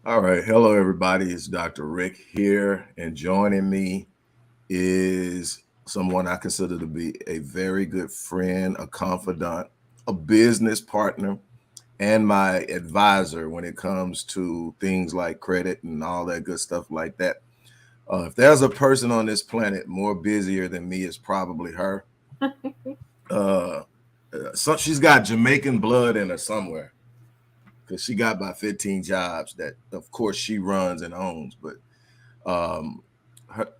All right. Hello, everybody. It's Dr. Rick here, and joining me is someone I consider to be a very good friend, a confidant, a business partner, and my advisor when it comes to things like credit and all that good stuff like that. If there's a person on this planet more busier than me, it's probably her. Uh, so she's got Jamaican blood in her somewhere because she got about 15 jobs that, of course, she runs and owns. But Um,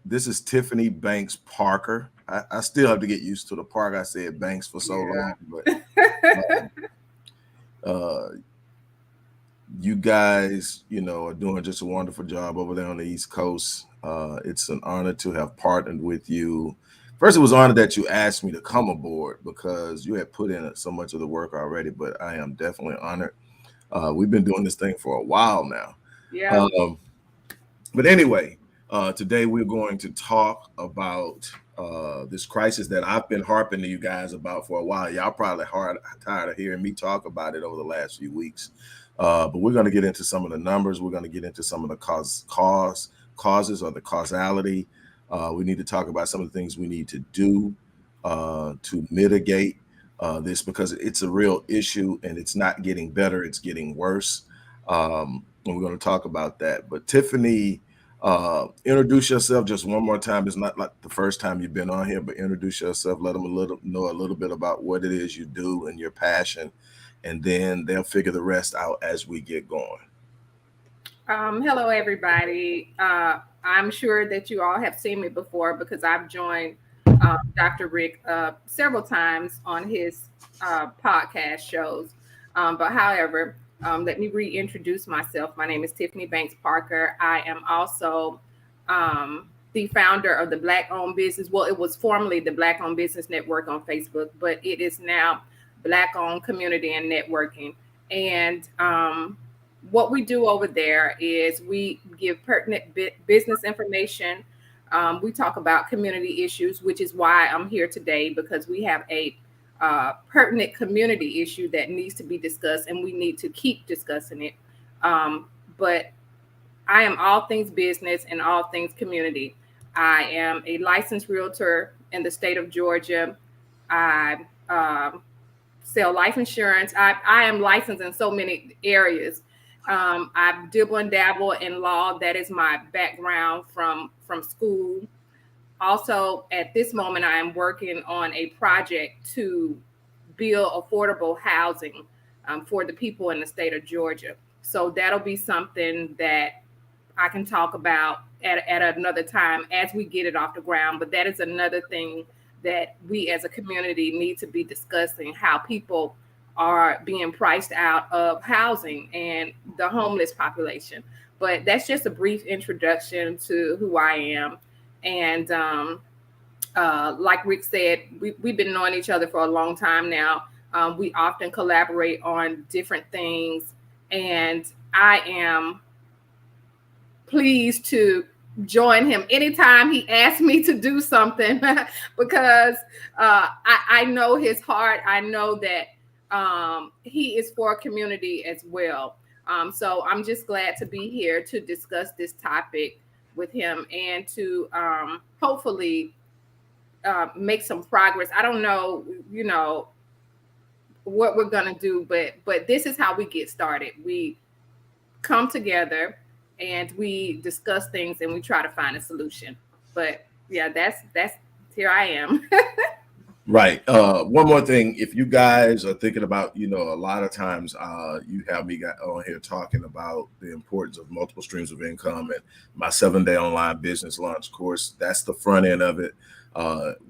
this is Tiffany Banks Parker. I still have to get used to the Park. I said Banks for so long, but uh, you guys, are doing just a wonderful job over there on the East Coast. It's an honor to have partnered with you. First, it was an honor that you asked me to come aboard because you had put in so much of the work already, but I am definitely honored. We've been doing this thing for a while now. Yeah. Um, But anyway, today we're going to talk about this crisis that I've been harping to you guys about for a while. Y'all probably tired of hearing me talk about it over the last few weeks. But we're going to get into some of the numbers. We're going to get into some of the causes or the causality. We need to talk about some of the things we need to do to mitigate this because it's a real issue and it's not getting better, it's getting worse. And we're going to talk about that. But Tiffany, introduce yourself just one more time. It's not like the first time you've been on here, but introduce yourself. Let them know a little bit about what it is you do and your passion, and then they'll figure the rest out as we get going. Hello, everybody. I'm sure that you all have seen me before because I've joined Dr. Rick several times on his podcast shows. But however, let me reintroduce myself. My name is Tiffany Banks Parker. I am also the founder of the Black Owned Business. Well, it was formerly the Black Owned Business Network on Facebook, but it is now Black Owned Community and Networking. And what we do over there is we give pertinent business information. We talk about community issues, which is why I'm here today because we have a pertinent community issue that needs to be discussed, and we need to keep discussing it. But I am all things business and all things community. I am a licensed realtor in the state of Georgia. I sell life insurance. I am licensed in so many areas. I dibble and dabble in law. That is my background from school. Also, at this moment, I am working on a project to build affordable housing for the people in the state of Georgia. So that'll be something that I can talk about at another time as we get it off the ground. But that is another thing that we as a community need to be discussing, how people are being priced out of housing and the homeless population. But that's just a brief introduction to who I am. And like Rick said, we've been knowing each other for a long time now. We often collaborate on different things. And I am pleased to join him anytime he asks me to do something because I know his heart. I know that he is for community as well. So I'm just glad to be here to discuss this topic with him and to hopefully make some progress. I don't know, what we're gonna do, but this is how we get started. We come together and we discuss things and we try to find a solution. But yeah, that's here I am. Right. One more thing, if you guys are thinking about, a lot of times you have me on here talking about the importance of multiple streams of income and my 7-day online business launch course. That's the front end of it.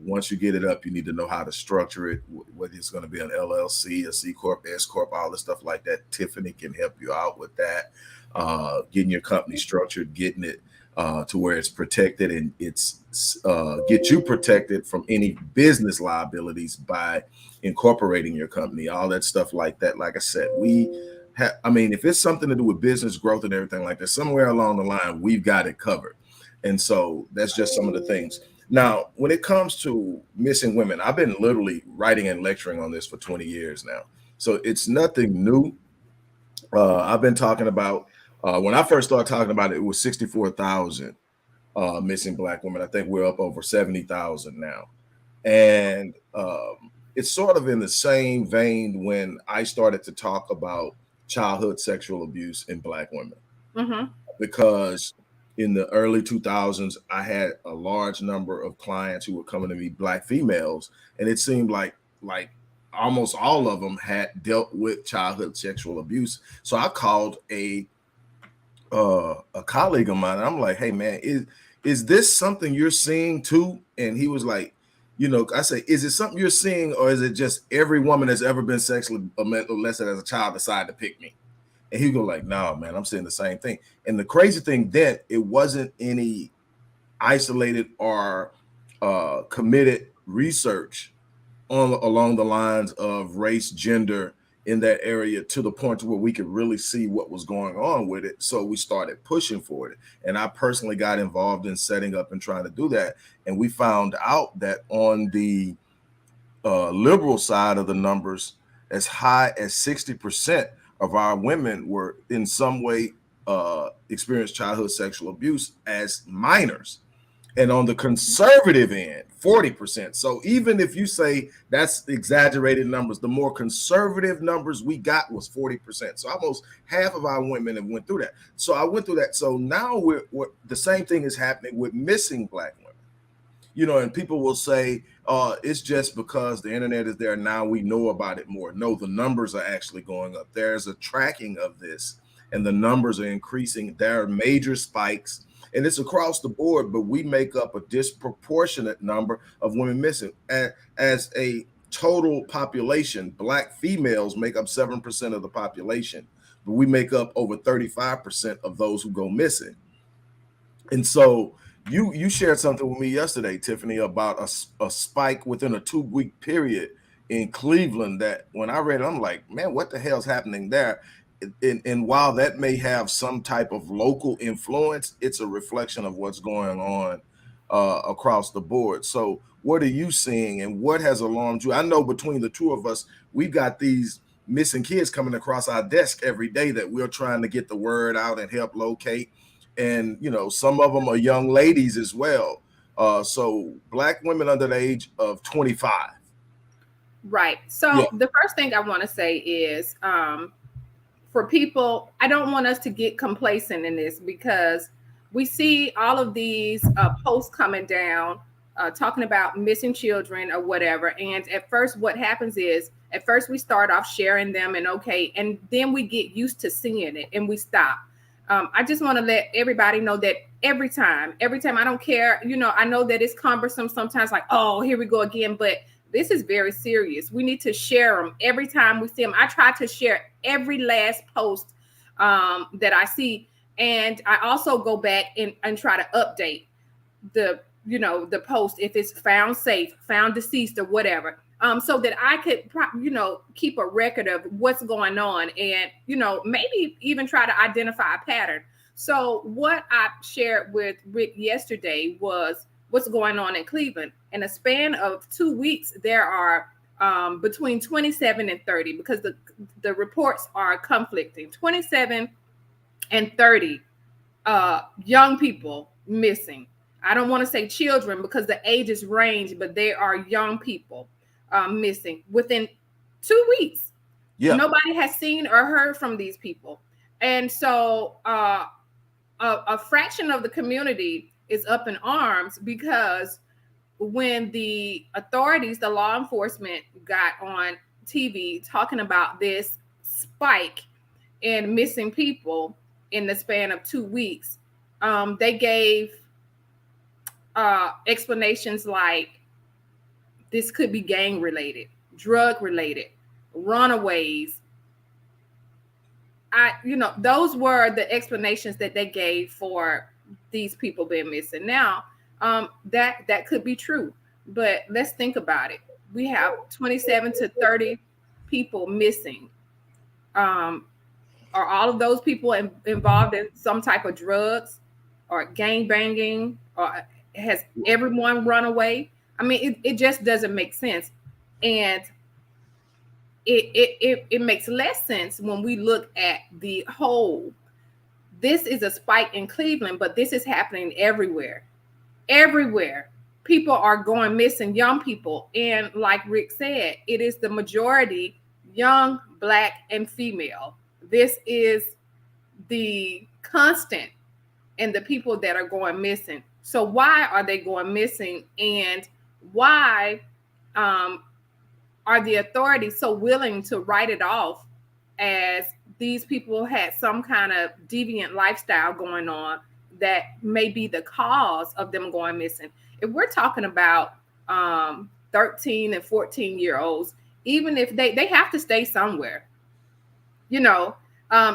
Once you get it up, you need to know how to structure it, whether it's going to be an LLC, a C Corp, S Corp, all the stuff like that. Tiffany can help you out with that. Getting your company structured, getting it to where it's protected and it's get you protected from any business liabilities by incorporating your company, all that stuff like that. Like I said, if it's something to do with business growth and everything like that, somewhere along the line, we've got it covered. And so that's just some of the things. Now, when it comes to missing women, I've been literally writing and lecturing on this for 20 years now. So it's nothing new. I've been talking about When I first started talking about it, it was 64,000 missing Black women. I think we're up over 70,000 now. And it's sort of in the same vein when I started to talk about childhood sexual abuse in Black women. Mm-hmm. Because in the early 2000s, I had a large number of clients who were coming to me, Black females, and it seemed like almost all of them had dealt with childhood sexual abuse. So I called a colleague of mine, and I'm like, "Hey man, is this something you're seeing too?" And he was like, I say, "Is it something you're seeing, or is it just every woman that's ever been sexually molested as a child decided to pick me?" And he go like, "No, man, I'm saying the same thing." And the crazy thing then, it wasn't any isolated or committed research on along the lines of race, gender in that area to the point to where we could really see what was going on with it. So we started pushing for it. And I personally got involved in setting up and trying to do that. And we found out that on the liberal side of the numbers, as high as 60% of our women were in some way experienced childhood sexual abuse as minors. And on the conservative end, 40%. So even if you say that's exaggerated numbers, the more conservative numbers we got was 40%. So almost half of our women have went through that. So I went through that. So now we're the same thing is happening with missing Black women. And people will say, it's just because the internet is there now we know about it more. No, the numbers are actually going up. There's a tracking of this, and the numbers are increasing. There are major spikes, and it's across the board, but we make up a disproportionate number of women missing. As a total population, Black females make up 7% of the population, but we make up over 35% of those who go missing. And so you shared something with me yesterday, Tiffany, about a spike within a 2-week period in Cleveland that when I read it, I'm like, man, what the hell's happening there? And while that may have some type of local influence, it's a reflection of what's going on across the board. So what are you seeing, and what has alarmed you? I know between the two of us, we've got these missing kids coming across our desk every day that we're trying to get the word out and help locate. And some of them are young ladies as well. So Black women under the age of 25. Right. So Yeah. the first thing I want to say is, for people, I don't want us to get complacent in this, because we see all of these posts coming down talking about missing children or whatever. And at first, what happens is, at first we start off sharing them and okay, and then we get used to seeing it and we stop. I just want to let everybody know that every time, I don't care, I know that it's cumbersome sometimes, like, oh, here we go again, but this is very serious. We need to share them every time we see them. I try to share every last post that I see. And I also go back and try to update the post if it's found safe, found deceased, or whatever. So that I could, keep a record of what's going on, and, maybe even try to identify a pattern. So what I shared with Rick yesterday was what's going on in Cleveland. In a span of 2 weeks, there are between 27 and 30, because the reports are conflicting. 27 and 30 young people missing. I don't want to say children because the ages range, but they are young people missing within 2 weeks. Yeah. Nobody has seen or heard from these people. And so a fraction of the community is up in arms, because when the authorities, the law enforcement, got on TV talking about this spike in missing people in the span of 2 weeks, they gave explanations like this could be gang related, drug related, runaways. Those were the explanations that they gave for these people being missing. Now, that could be true, but let's think about it. We have 27 to 30 people missing. Are all of those people involved in some type of drugs or gang banging, or has everyone run away? I mean, it just doesn't make sense. And it makes less sense when we look at the whole. this is a spike in Cleveland, but this is happening everywhere. Everywhere. People are going missing, young people. And like Rick said, it is the majority young, Black, and female. This is the constant in the people that are going missing. So why are they going missing? And why are the authorities so willing to write it off as these people had some kind of deviant lifestyle going on that may be the cause of them going missing? If we're talking about 13 and 14-year-olds, even if they have to stay somewhere, you know,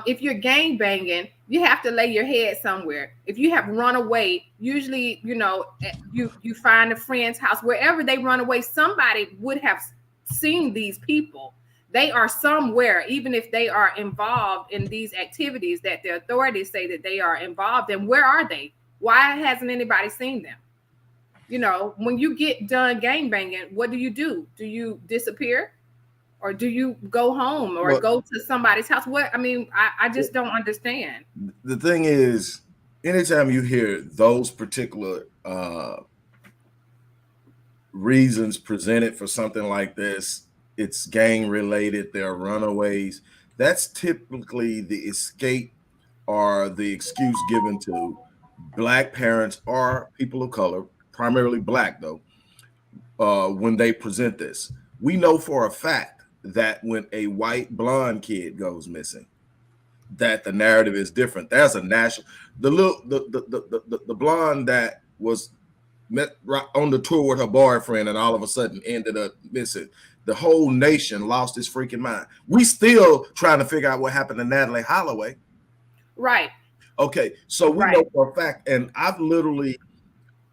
if you're gang banging, you have to lay your head somewhere. If you have run away, usually, you know, you find a friend's house. Wherever they run away, somebody would have seen these people. They are somewhere, even if they are involved in these activities that the authorities say that they are involved in. Where are they? Why hasn't anybody seen them? You know, when you get done gang banging, what do? Do you disappear? Or do you go home or go to somebody's house? What, I mean, I just don't understand. The thing is, anytime you hear those particular reasons presented for something like this, it's gang related, they're runaways. That's typically the escape or the excuse given to Black parents or people of color, primarily Black though, when they present this. We know for a fact that when a white blonde kid goes missing, that the narrative is different. There's a national, the blonde that was met right on the tour with her boyfriend and all of a sudden ended up missing. The whole nation lost its freaking mind. We still trying to figure out what happened to Natalie Holloway. Right. Okay, so we know for a fact, and I've literally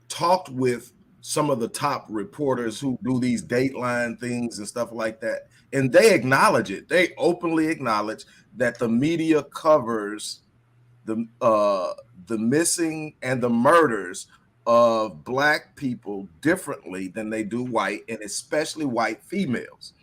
talked with some of the top reporters who do these Dateline things and stuff like that, and they acknowledge it. They openly acknowledge that the media covers the missing and the murders of Black people differently than they do white, and especially white females.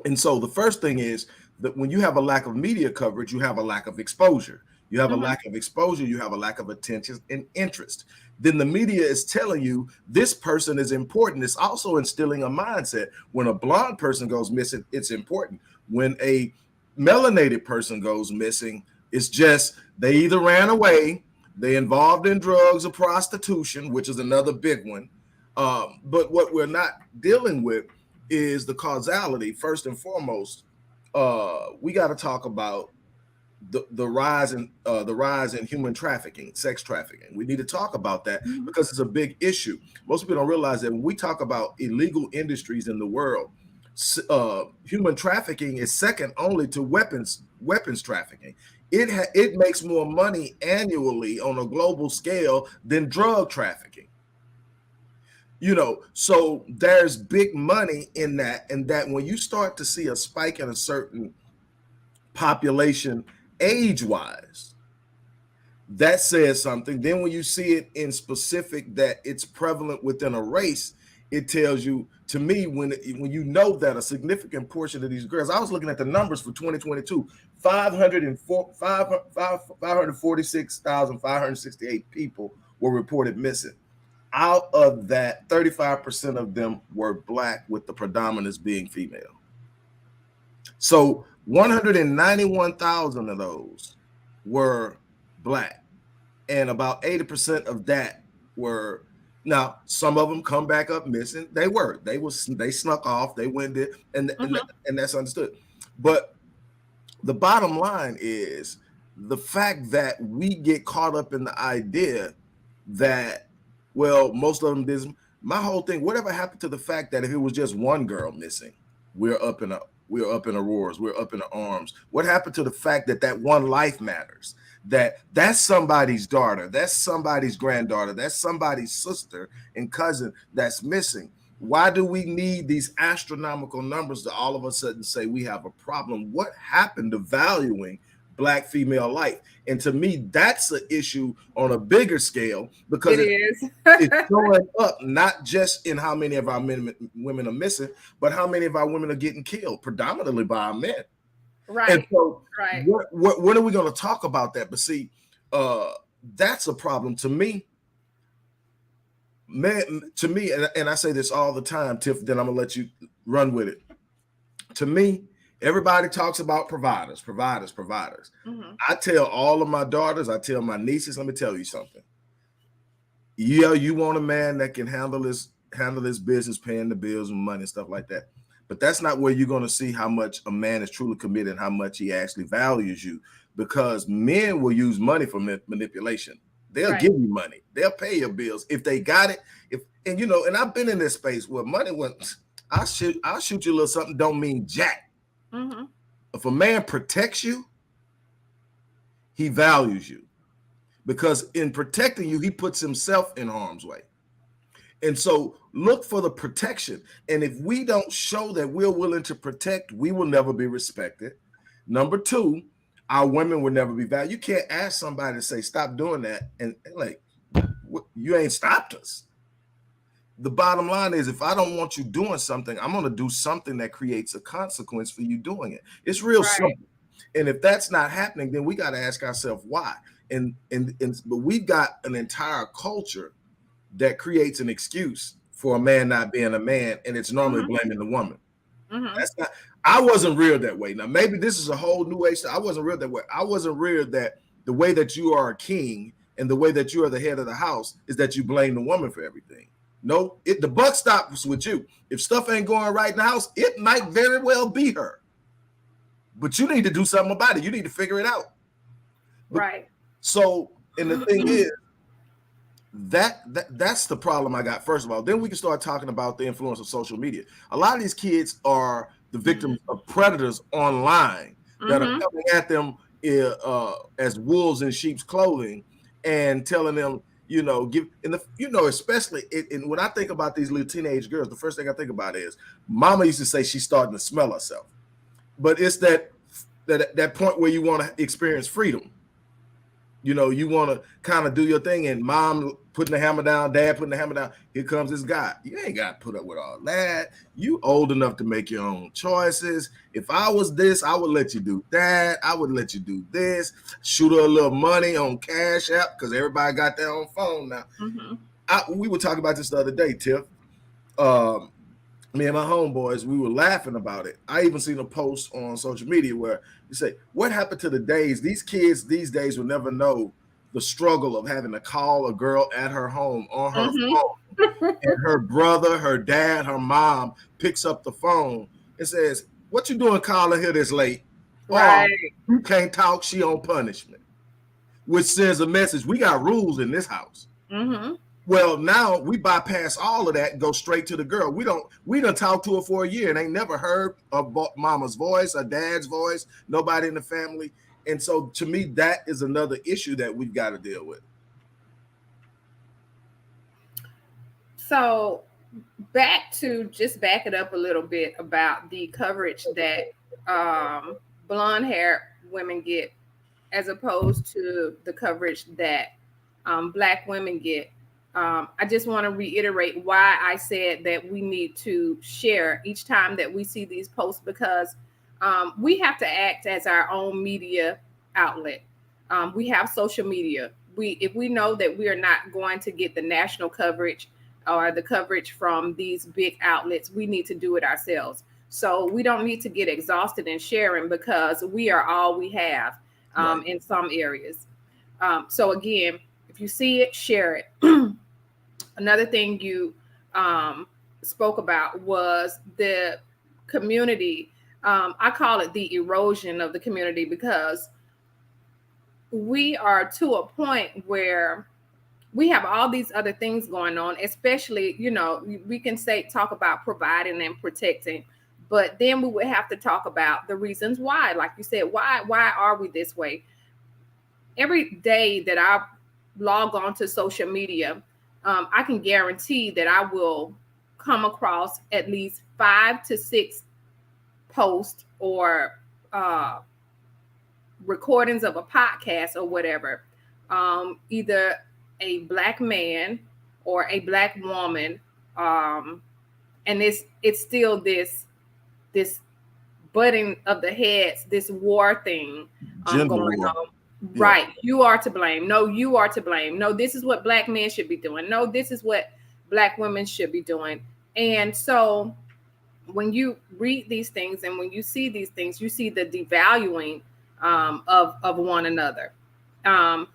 And so the first thing is that when you have a lack of media coverage, you have a lack of exposure. You have a lack of exposure, you have a lack of attention and interest. Then the media is telling you this person is important. It's also instilling a mindset. When a blonde person goes missing, it's important. When a melanated person goes missing, it's just they either ran away, they involved in drugs or prostitution, which is another big one. But what we're not dealing with is the causality. First and foremost, we got to talk about the rise in human trafficking, sex trafficking. We need to talk about that because it's a big issue. Most people don't realize that when we talk about illegal industries in the world, human trafficking is second only to weapons trafficking. It makes more money annually on a global scale than drug trafficking. You know, so there's big money in that, and that when you start to see a spike in a certain population age-wise, that says something. Then when you see it in specific that it's prevalent within a race, it tells you, to me, when you know that a significant portion of these girls, I was looking at the numbers for 2022, 546,568 people were reported missing. Out of that, 35% of them were Black, with the predominance being female. So 191,000 of those were Black, and about 80% of that were, now some of them come back up missing. They snuck off, they went there, and that's understood. But the bottom line is the fact that we get caught up in the idea that, well, most of them did. My whole thing, whatever happened to the fact that if it was just one girl missing, we're up in aurora, we're up in the arms. What happened to the fact that that one life matters? That's somebody's daughter, that's somebody's granddaughter, that's somebody's sister and cousin that's missing. Why do we need these astronomical numbers to all of a sudden say we have a problem? What happened to valuing Black female life? And to me, that's an issue on a bigger scale, because it's showing up not just in how many of our women are missing, but how many of our women are getting killed, predominantly by our men. Right. And so, what are we going to talk about that? But see, That's a problem to me. Man, to me, and I say this all the time, Tiff, then I'm gonna let you run with it. To me, everybody talks about providers. Mm-hmm. I tell all of my daughters, I tell my nieces, let me tell you something. Yeah, you want a man that can handle his business, paying the bills and money and stuff like that. But that's not where you're going to see how much a man is truly committed and how much he actually values you, because men will use money for manipulation. They'll Right. give you money. They'll pay your bills if they got it. And I've been in this space where money went. I'll shoot you a little something. Don't mean jack. Mm-hmm. If a man protects you, he values you, because in protecting you, he puts himself in harm's way. And so look for the protection. And if we don't show that we're willing to protect, we will never be respected. Number two, our women will never be valued. You can't ask somebody to say, stop doing that. And like, you ain't stopped us. The bottom line is, if I don't want you doing something, I'm going to do something that creates a consequence for you doing it. It's real simple. And if that's not happening, then we got to ask ourselves why. But we've got an entire culture that creates an excuse for a man not being a man, and it's normally blaming the woman. Mm-hmm. That's not. I wasn't reared that way. Now, maybe this is a whole new age. I wasn't reared that way. I wasn't reared that the way that you are a king and the way that you are the head of the house is that you blame the woman for everything. No, the buck stops with you. If stuff ain't going right in the house, it might very well be her. But you need to do something about it. You need to figure it out. Right. So, and the thing is, that's the problem I got. First of all, then we can start talking about the influence of social media. A lot of these kids are the victims of predators online that are coming at them as wolves in sheep's clothing and telling them, especially when I think about these little teenage girls, the first thing I think about is mama used to say she's starting to smell herself. But it's that point where you want to experience freedom. You want to kind of do your thing, and mom putting the hammer down, dad putting the hammer down. Here comes this guy. You ain't got to put up with all that. You old enough to make your own choices. If I was this, I would let you do that. I would let you do this. Shoot her a little money on CashApp, because everybody got their own phone now. We were talking about this the other day, Tiff. Me and my homeboys, we were laughing about it. I even seen a post on social media where you say, what happened to the days? These kids these days will never know the struggle of having to call a girl at her home on her phone. And her brother, her dad, her mom picks up the phone and says, what you doing calling here this late? Right. You can't talk, she on punishment. Which sends a message, we got rules in this house. Well, now we bypass all of that and go straight to the girl. We done talked to her for a year and ain't never heard of mama's voice or dad's voice, nobody in the family. And so to me, that is another issue that we've got to deal with. So back it up a little bit about the coverage that blonde hair women get as opposed to the coverage that Black women get. I just want to reiterate why I said that we need to share each time that we see these posts, because we have to act as our own media outlet. We have social media. If we know that we are not going to get the national coverage or the coverage from these big outlets, we need to do it ourselves. So we don't need to get exhausted in sharing, because we are all we have in some areas. So again, if you see it, share it. Another thing you spoke about was the community. I call it the erosion of the community, because we are to a point where we have all these other things going on, especially, we can talk about providing and protecting, but then we would have to talk about the reasons why. Like you said, why are we this way? Every day that I log on to social media, I can guarantee that I will come across at least 5 to 6 posts or recordings of a podcast or whatever. Either a Black man or a Black woman, and it's still this butting of the heads, this war thing going on. Yeah. Right. You are to blame. No, you are to blame. No, this is what black men should be doing. No, this is what black women should be doing. And so when you read these things and when you see these things, you see the devaluing of one another. And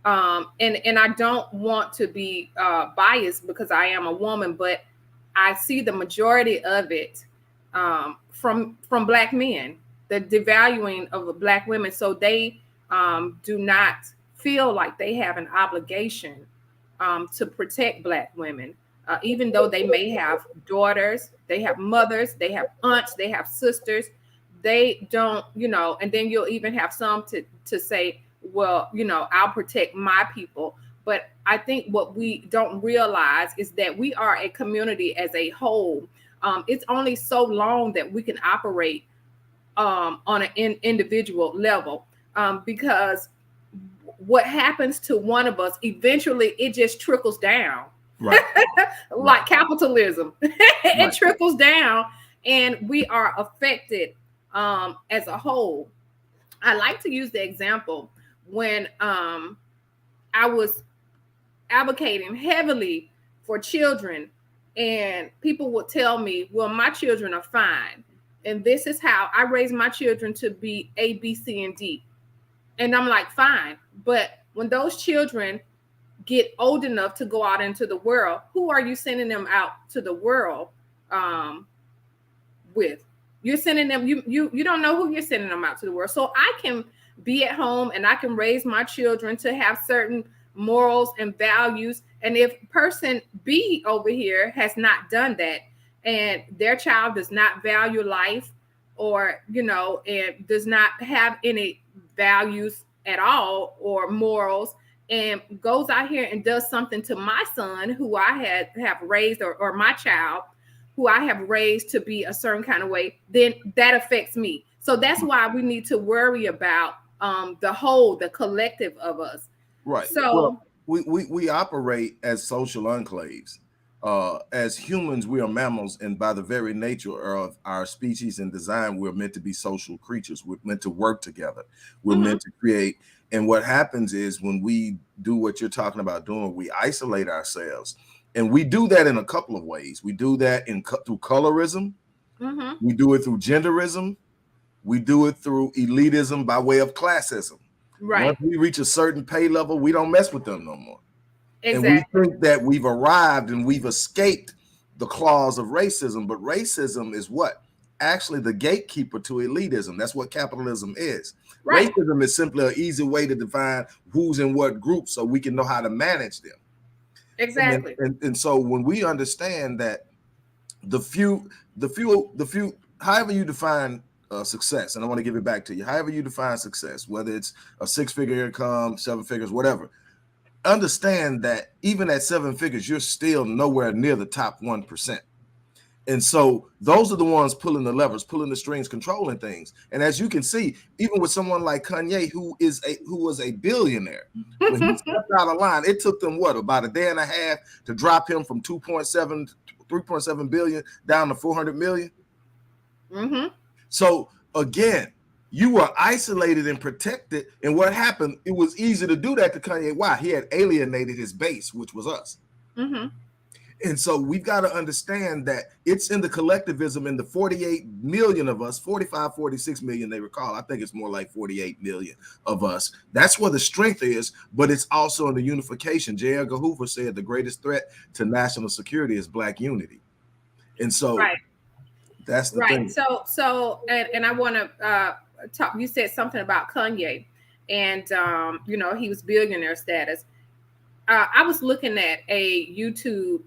I don't want to be biased because I am a woman, but I see the majority of it from black men, the devaluing of black women, so they do not feel like they have an obligation to protect black women, even though they may have daughters, they have mothers, they have aunts, they have sisters. They don't, and then you'll even have some to say, well, I'll protect my people. But I think what we don't realize is that we are a community as a whole. It's only so long that we can operate on an individual level, because what happens to one of us, eventually it just trickles down. Right. Like capitalism. It Right. trickles down and we are affected as a whole. I like to use the example when I was advocating heavily for children, and people would tell me, well, my children are fine. And this is how I raised my children to be A, B, C, and D. And I'm like, fine. But when those children get old enough to go out into the world, who are you sending them out to the world with? You're sending them, you don't know who you're sending them out to the world. So I can be at home and I can raise my children to have certain morals and values. And if person B over here has not done that, and their child does not value life, or and does not have any values at all or morals, and goes out here and does something to my son who I have raised, or my child who I have raised to be a certain kind of way, then that affects me. So that's why we need to worry about the collective of us. Right. So we operate as social enclaves. As humans, we are mammals, and by the very nature of our species and design, we're meant to be social creatures. We're meant to work together. We're meant to create. And what happens is when we do what you're talking about doing, we isolate ourselves. And we do that in a couple of ways. We do that through colorism. We do it through genderism. We do it through elitism by way of classism. Right. Once we reach a certain pay level, we don't mess with them no more. Exactly. And we think that we've arrived and we've escaped the claws of racism. But racism is what? Actually the gatekeeper to elitism. That's what capitalism is. Right. Racism is simply an easy way to define who's in what group so we can know how to manage them. Exactly. And so when we understand that the few, however you define success, and I want to give it back to you, however you define success, whether it's a 6-figure income, 7 figures, whatever, understand that even at 7 figures, you're still nowhere near the top 1%. And so those are the ones pulling the levers, pulling the strings, controlling things. And as you can see, even with someone like Kanye, who was a billionaire, when he stepped out of line, it took them about a day and a half to drop him from 3.7 billion down to 400 million. So again, you were isolated and protected. And what happened? It was easy to do that to Kanye. Why? He had alienated his base, which was us. And so we've got to understand that it's in the collectivism in the 48 million of us, 45, 46 million, they recall. I think it's more like 48 million of us. That's where the strength is, but it's also in the unification. J. Edgar Hoover said the greatest threat to national security is Black unity. And so that's the thing. So I want to talk. You said something about Kanye, and he was billionaire status. I was looking at a YouTube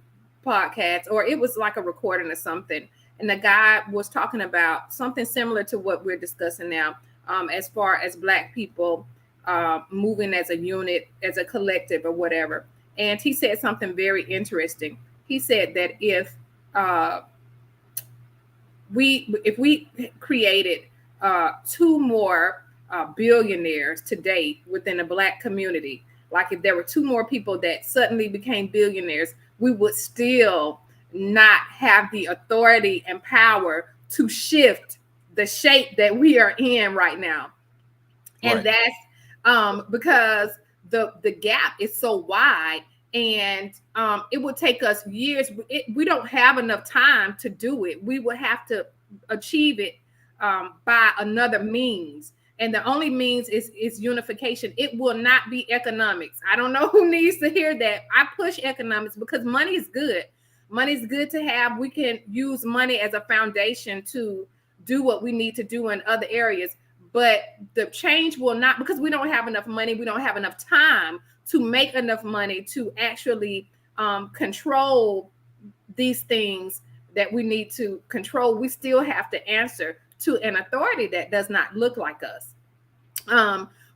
podcast, or it was like a recording or something, and the guy was talking about something similar to what we're discussing now, as far as Black people moving as a unit, as a collective, or whatever. And he said something very interesting. He said that if we created 2 more billionaires today within the Black community, like if there were 2 more people that suddenly became billionaires, we would still not have the authority and power to shift the shape that we are in right now. And that's because the gap is so wide, and it would take us years. We don't have enough time to do it. We will have to achieve it by another means, and the only means is unification. It will not be economics. I don't know who needs to hear that. I push economics because money is good. Money is good to have. We can use money as a foundation to do what we need to do in other areas, but the change will not, because we don't have enough money, we don't have enough time to make enough money to actually control these things that we need to control. We still have to answer to an authority that does not look like us.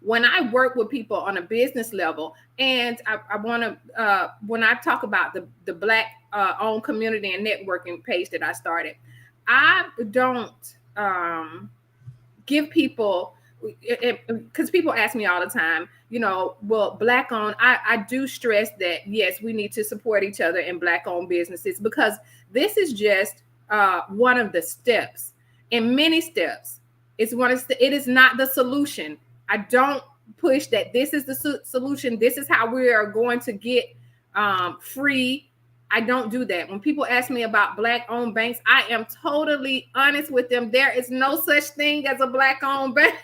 When I work with people on a business level, and I want to, when I talk about the Black owned community and networking page that I started, I don't give people, because people ask me all the time, well, Black owned, I do stress that, yes, we need to support each other in Black owned businesses, because this is just one of the steps in many steps. It is not the solution. I don't push that this is the solution. This is how we are going to get free. I don't do that. When people ask me about Black owned banks, I am totally honest with them. There is no such thing as a Black owned bank.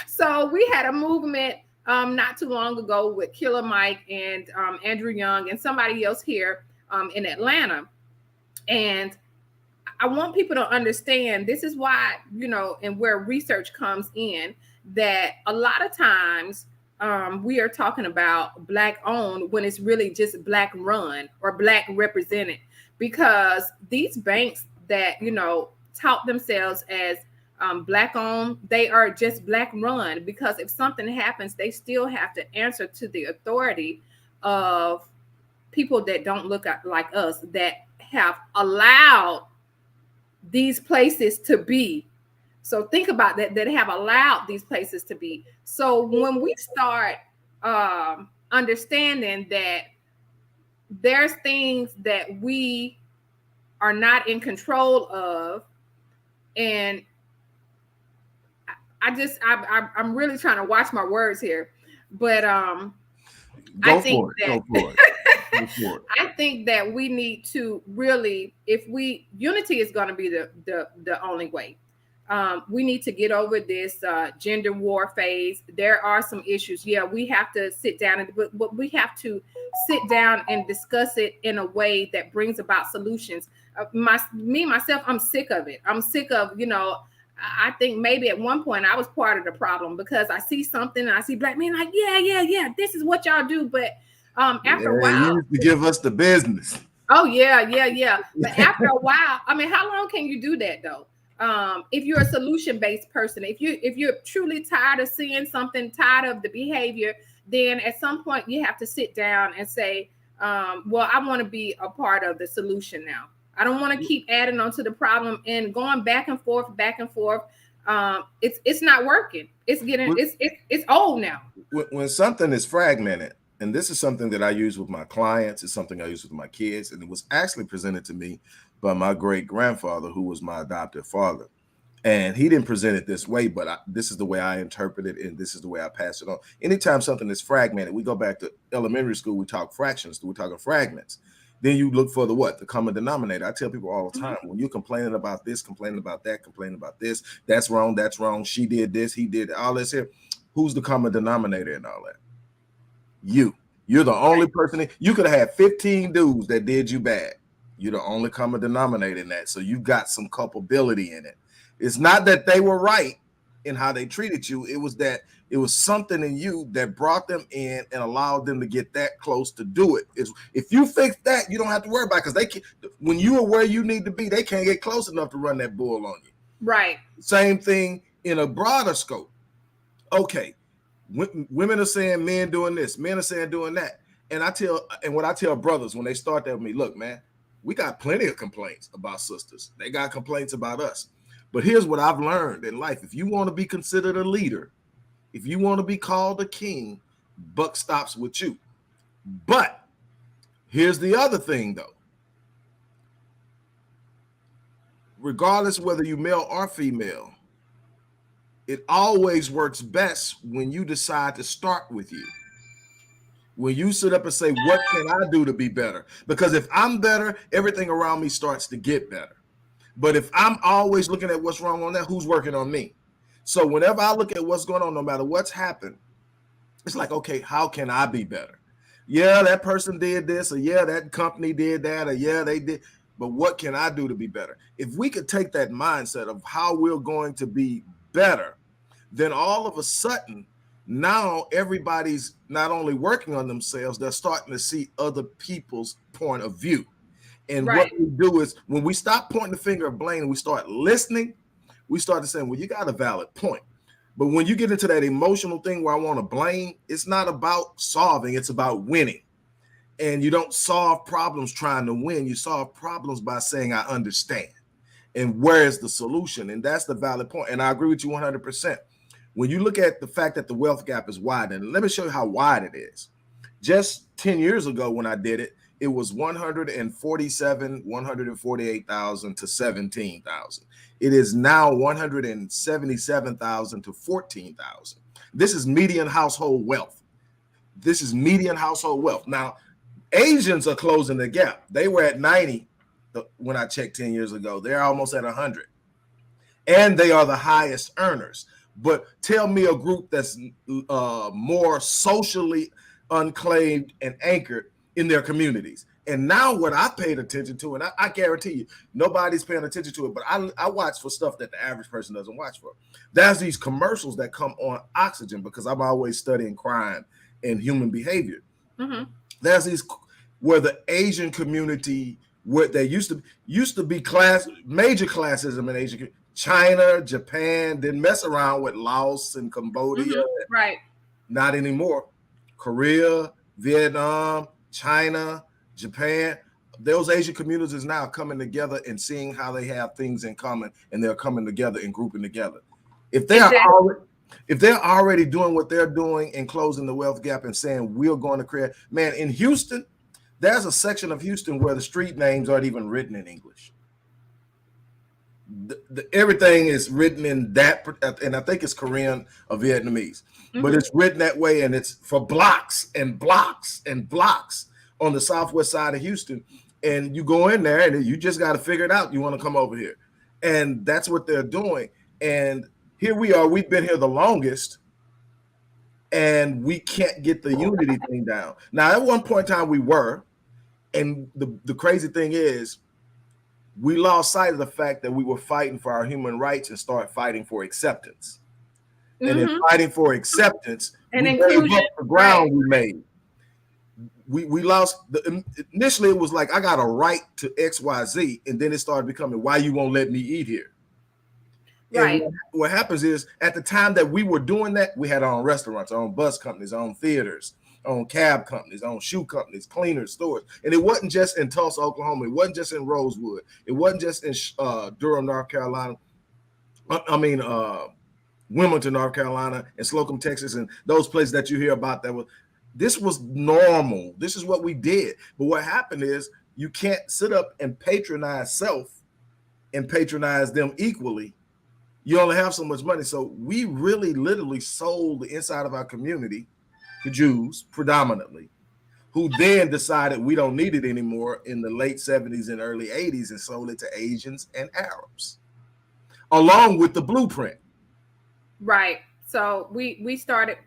So we had a movement not too long ago with Killer Mike and Andrew Young and somebody else here in Atlanta. And I want people to understand, this is why, and where research comes in, that a lot of times we are talking about Black owned when it's really just Black run or Black represented, because these banks that, tout themselves as Black owned, they are just Black run, because if something happens, they still have to answer to the authority of people that don't look like us, that have allowed these places to be. So think about that have allowed these places to be. So when we start understanding that there's things that we are not in control of, and I'm really trying to watch my words here, but I think that we need to really, unity is going to be the only way. We need to get over this gender war phase. There are some issues. Yeah, we have to sit down, but we have to sit down and discuss it in a way that brings about solutions. Myself, I'm sick of it. I'm sick of, I think maybe at one point I was part of the problem, because I see something and I see Black men like, yeah, this is what y'all do. But after a while, you used to give us the business. Oh yeah. But after a while, I mean, how long can you do that though? If you're a solution-based person, if you're truly tired of seeing something, tired of the behavior, then at some point you have to sit down and say, well, I want to be a part of the solution now. I don't want to keep adding on to the problem and going back and forth. It's not working. It's old now. When something is fragmented, and this is something that I use with my clients, it's something I use with my kids, and it was actually presented to me by my great grandfather, who was my adoptive father. And he didn't present it this way, but this is the way I interpret it, and this is the way I pass it on. Anytime something is fragmented, we go back to elementary school, we talk fractions, we're talking fragments. Then you look for the common denominator. I tell people all the time, when you're complaining about this, complaining about that, complaining about this, that's wrong, she did this, he did all this here. Who's the common denominator in all that? You're the only person. You could have had 15 dudes that did you bad. You're the only common denominator in that. So you got some culpability in it. It's not that they were right in how they treated you. It was that it was something in you that brought them in and allowed them to get that close to do it. If you fix that, you don't have to worry about it, because they can, when you are where you need to be, they can't get close enough to run that bull on you. Right. Same thing in a broader scope. Okay. Women are saying men doing this, men are saying doing that. And what I tell brothers when they start that with me, look, man, we got plenty of complaints about sisters. They got complaints about us. But here's what I've learned in life. If you want to be considered a leader, if you want to be called a king, buck stops with you. But here's the other thing, though. Regardless whether you male or female, It always works best when you decide to start with you. When you sit up and say, what can I do to be better? Because if I'm better, everything around me starts to get better. But if I'm always looking at what's wrong on that, who's working on me? So whenever I look at what's going on, no matter what's happened, it's like, okay, how can I be better? Yeah, that person did this, or yeah, that company did that, or yeah, they did. But what can I do to be better? If we could take that mindset of how we're going to be better, then all of a sudden, now everybody's not only working on themselves, they're starting to see other people's point of view. And what Right. we do is when we stop pointing the finger of blame and we start listening, we start to say, well, you got a valid point. But when you get into that emotional thing where I want to blame, it's not about solving, it's about winning. And you don't solve problems trying to win. You solve problems by saying, I understand. And where is the solution? And that's the valid point. And I agree with you 100%. When you look at the fact that the wealth gap is widening, let me show you how wide it is. Just 10 years ago when I did it, it was 148,000 to 17,000. It is now 177,000 to 14,000. This is median household wealth. This is median household wealth. Now, Asians are closing the gap. They were at 90 when I checked 10 years ago. They're almost at 100. And they are the highest earners. But tell me a group that's more socially unclaimed and anchored in their communities. And now what I paid attention to, and I guarantee you, nobody's paying attention to it, but I watch for stuff that the average person doesn't watch for. There's these commercials that come on Oxygen because I'm always studying crime and human behavior. Mm-hmm. There's these where the Asian community, where there used to be major classism in Asian, China, Japan, didn't mess around with Laos and Cambodia. Mm-hmm. Right. Not anymore. Korea, Vietnam, China, Japan, those Asian communities now coming together and seeing how they have things in common, and they're coming together and grouping together. If they're already doing what they're doing and closing the wealth gap and saying we're going to create, man, in Houston, there's a section of Houston where the street names aren't even written in English. Everything is written in that, and I think it's Korean or Vietnamese, but it's written that way, and it's for blocks and blocks and blocks on the southwest side of Houston. And you go in there and you just got to figure it out. You want to come over here. And that's what they're doing. And here we are. We've been here the longest, and we can't get the unity thing down. Now, at one point in time, we were. And the crazy thing is, we lost sight of the fact that we were fighting for our human rights and started fighting for acceptance. And in fighting for acceptance, and we inclusion, gave up the ground we made. We lost initially it was like I got a right to XYZ, and then it started becoming why you won't let me eat here. Right. And what happens is at the time that we were doing that, we had our own restaurants, our own bus companies, our own theaters, our own cab companies, our own shoe companies, cleaners, stores. And it wasn't just in Tulsa, Oklahoma. It wasn't just in Rosewood. It wasn't just in Durham, North Carolina. Wilmington, North Carolina, and Slocum, Texas, and those places that you hear about this was normal. This is what we did. But what happened is you can't sit up and patronize self and patronize them equally. You only have so much money. So we really literally sold the inside of our community to Jews predominantly, who then decided we don't need it anymore in the late 70s and early 80s and sold it to Asians and Arabs, along with the blueprint. Right. So we started,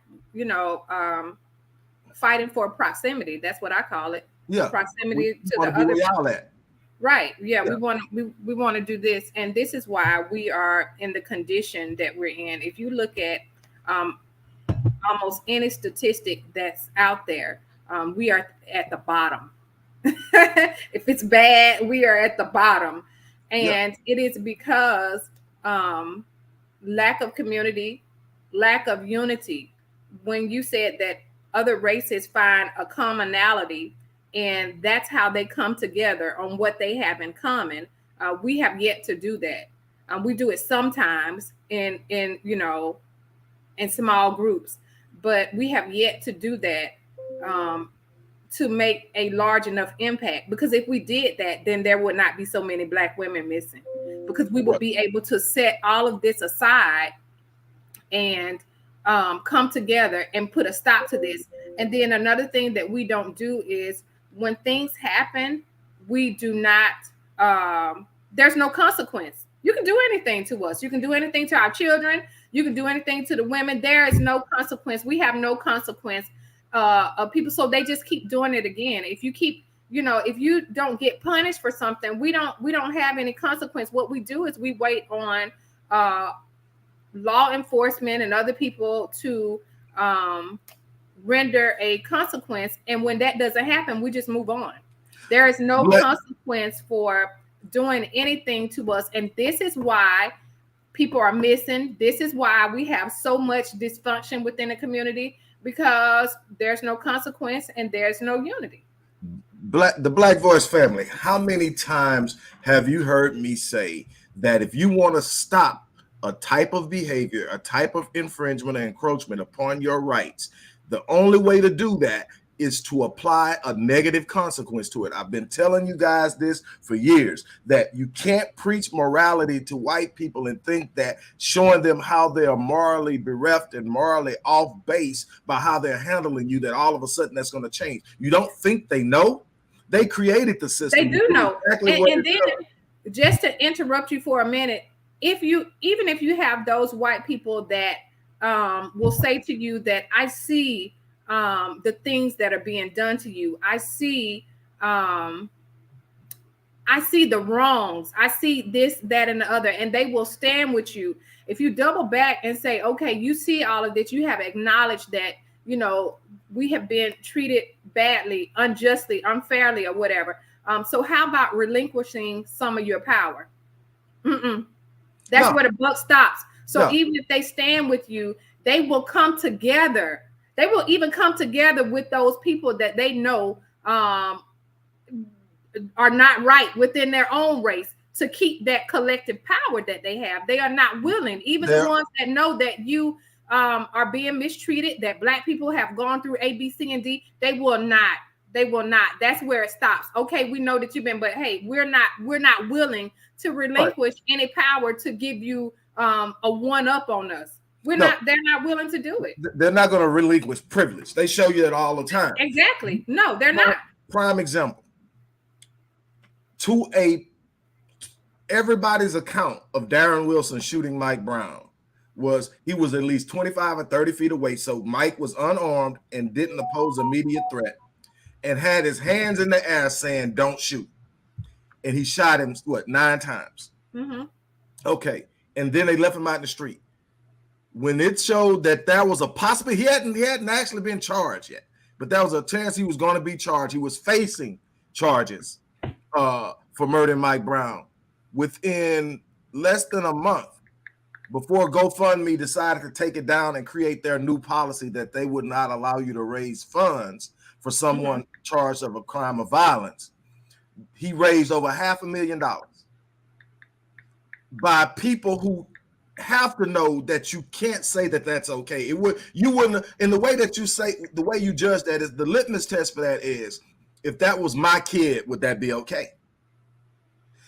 fighting for proximity. That's what I call it. Yeah. Proximity to the other. Right. Yeah. We want to do this. And this is why we are in the condition that we're in. If you look at almost any statistic that's out there, we are at the bottom. If it's bad, we are at the bottom. And it is because lack of community, lack of unity. When you said that other races find a commonality and that's how they come together on what they have in common, we have yet to do that. We do it sometimes in small groups, but we have yet to do that to make a large enough impact. Because if we did that, then there would not be so many Black women missing, because we would be able to set all of this aside and come together and put a stop to this. And then another thing that we don't do is when things happen, we do not, there's no consequence. You can do anything to us. You can do anything to our children. You can do anything to the women. There is no consequence. We have no consequence of people. So they just keep doing it again. If you keep, if you don't get punished for something, we don't have any consequence. What we do is we wait on law enforcement and other people to render a consequence. And when that doesn't happen, we just move on. There is no consequence for doing anything to us. And this is why people are missing. This is why we have so much dysfunction within the community, because there's no consequence and there's no unity. The Black Voice family, how many times have you heard me say that if you want to stop a type of behavior, a type of infringement and encroachment upon your rights, the only way to do that is to apply a negative consequence to it? I've been telling you guys this for years, that you can't preach morality to white people and think that showing them how they are morally bereft and morally off base by how they're handling you, that all of a sudden that's going to change. You don't think they know? They created the system. They do know. Exactly. And then just to interrupt you for a minute, even if you have those white people that will say to you that I see the things that are being done to you, I see the wrongs, I see this, that, and the other, and they will stand with you. If you double back and say, okay, you see all of this, you have acknowledged that, we have been treated badly, unjustly, unfairly, or whatever. So how about relinquishing some of your power? That's where the buck stops. So even if they stand with you, they will come together. They will even come together with those people that they know are not right within their own race to keep that collective power that they have. They are not willing, even the ones that know that you are being mistreated, that Black people have gone through A, B, C, and D. They will not. They will not. That's where it stops. Okay, we know that you've been, but hey, we're not willing to relinquish any power to give you a one up on us. They're not willing to do it. They're not going to relinquish privilege. They show you that all the time. Exactly. No, they're not. Prime example. To everybody's account of Darren Wilson shooting Mike Brown he was at least 25 or 30 feet away. So Mike was unarmed and didn't pose immediate threat and had his hands in the air saying, "Don't shoot." And he shot him, 9 times? Mm-hmm. Okay. And then they left him out in the street. When it showed that there was a possibility, he hadn't actually been charged yet, but there was a chance he was going to be charged. He was facing charges for murdering Mike Brown. Within less than a month, before GoFundMe decided to take it down and create their new policy that they would not allow you to raise funds for someone charged of a crime of violence, he raised over $500,000 by people who have to know that you can't say that that's okay. You wouldn't, in the way that you say, the way you judge that is, the litmus test for that is, if that was my kid, would that be okay?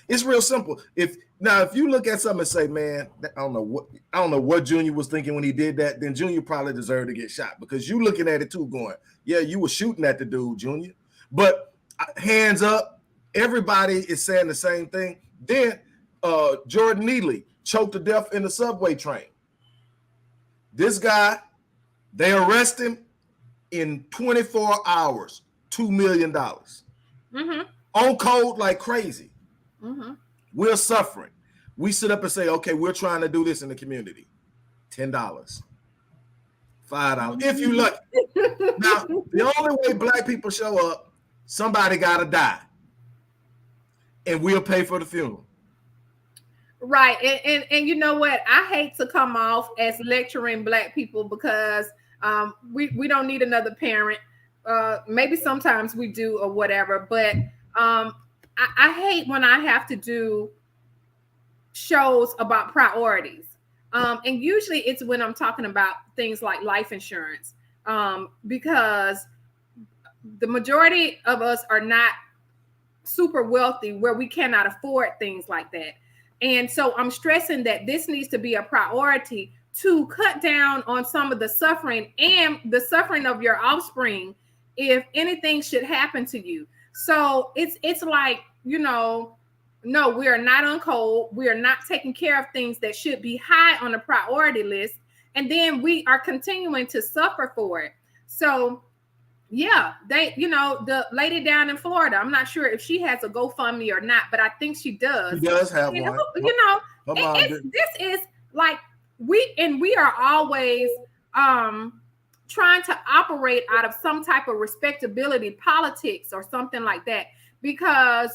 It's real simple. If you look at something and say, man, I don't know what Junior was thinking when he did that, then Junior probably deserved to get shot, because you looking at it too going, yeah, you were shooting at the dude, Junior. But hands up, everybody is saying the same thing. Then Jordan Neely choked to death in the subway train. This guy, they arrest him in 24 hours, $2 million. Mm-hmm. On code like crazy. Mm-hmm. We're suffering. We sit up and say, okay, we're trying to do this in the community. $10, $5, if you lucky. Now, the only way Black people show up, somebody got to die. And we'll pay for the funeral. Right. And you know what? I hate to come off as lecturing Black people, because we don't need another parent. Maybe sometimes we do or whatever, but I hate when I have to do shows about priorities. And usually it's when I'm talking about things like life insurance, because the majority of us are not super wealthy where we cannot afford things like that. And so I'm stressing that this needs to be a priority to cut down on some of the suffering and the suffering of your offspring if anything should happen to you. So it's like, no, we are not on code. We are not taking care of things that should be high on the priority list. And then we are continuing to suffer for it. So yeah, the lady down in Florida, I'm not sure if she has a GoFundMe or not, but I think she does. She does have one. This is like we are always trying to operate out of some type of respectability politics or something like that, because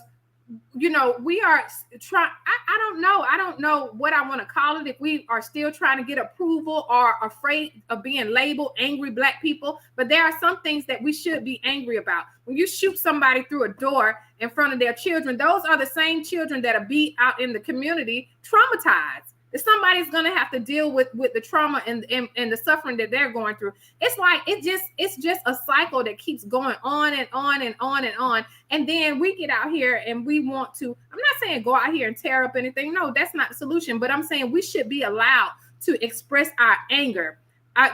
we are trying. I don't know what I want to call it, if we are still trying to get approval or afraid of being labeled angry Black people. But there are some things that we should be angry about. When you shoot somebody through a door in front of their children, those are the same children that are be out in the community traumatized. That somebody's going to have to deal with the trauma and the suffering that they're going through. It's like it's just a cycle that keeps going on and on and on and on. And then we get out here and we want to, I'm not saying go out here and tear up anything. No, that's not the solution. But I'm saying we should be allowed to express our anger, our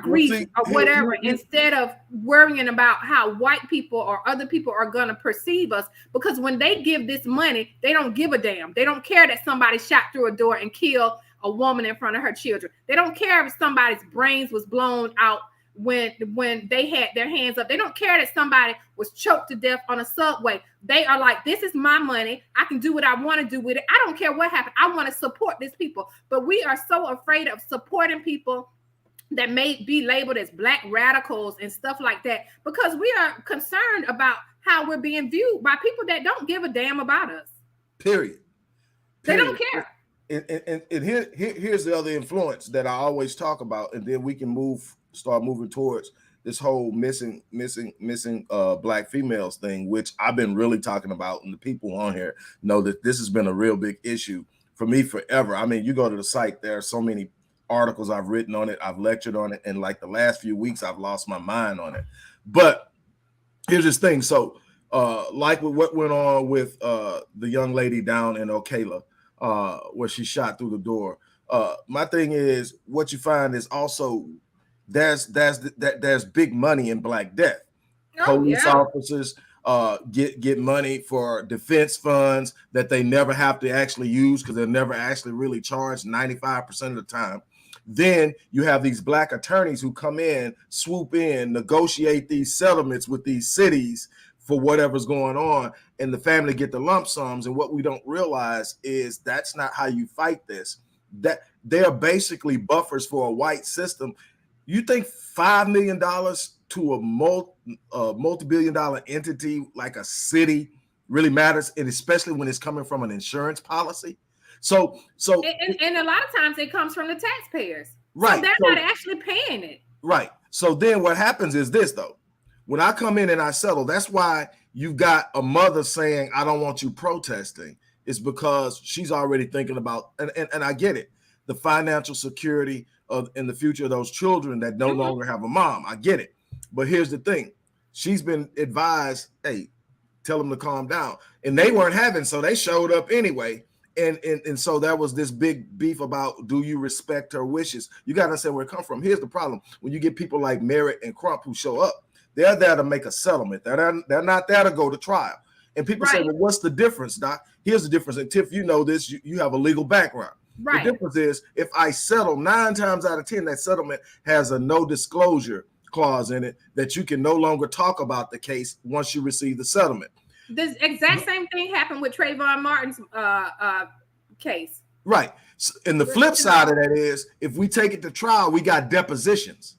grief or whatever, instead of worrying about how white people or other people are going to perceive us. Because when they give this money, they don't give a damn. They don't care that somebody shot through a door and killed a woman in front of her children. They don't care if somebody's brains was blown out when they had their hands up. They don't care that somebody was choked to death on a subway. They are like, this is my money. I can do what I want to do with it. I don't care what happened. I want to support these people. But we are so afraid of supporting people that may be labeled as Black radicals and stuff like that, because we are concerned about how we're being viewed by people that don't give a damn about us. Period. They don't care. And here's the other influence that I always talk about, and then we can start moving towards this whole missing Black females thing, which I've been really talking about, and the people on here know that this has been a real big issue for me forever. I mean, you go to the site, there are so many articles I've written on it, I've lectured on it, and like the last few weeks I've lost my mind on it. But here's this thing. So like with what went on with the young lady down in Ocala, where she shot through the door, my thing is, what you find is also there's big money in Black death. Police officers get money for defense funds that they never have to actually use, because they're never actually really charged 95% of the time. Then you have these Black attorneys who come in, swoop in, negotiate these settlements with these cities for whatever's going on, and the family get the lump sums. And what we don't realize is that's not how you fight this. That they are basically buffers for a white system. You think $5 million to a multi-billion-dollar entity like a city really matters, and especially when it's coming from an insurance policy? So and a lot of times it comes from the taxpayers. Right. So they're not actually paying it. Right. So then what happens is this, though. When I come in and I settle, that's why you've got a mother saying, I don't want you protesting. It's because she's already thinking about, and I get it, the financial security of in the future of those children that no longer have a mom. I get it. But here's the thing. She's been advised, hey, tell them to calm down. And they weren't having, so they showed up anyway. And so there was this big beef about, do you respect her wishes? You got to understand where it comes from. Here's the problem. When you get people like Merritt and Crump who show up, they're there to make a settlement. They're not there to go to trial. And people say, well, what's the difference, Doc? Here's the difference. And Tiff, you know this. You have a legal background. Right. The difference is, if I settle, 9 times out of 10, that settlement has a no disclosure clause in it that you can no longer talk about the case once you receive the settlement. The exact same thing happened with Trayvon Martin's case. Right. And the flip side of that is, if we take it to trial, we got depositions.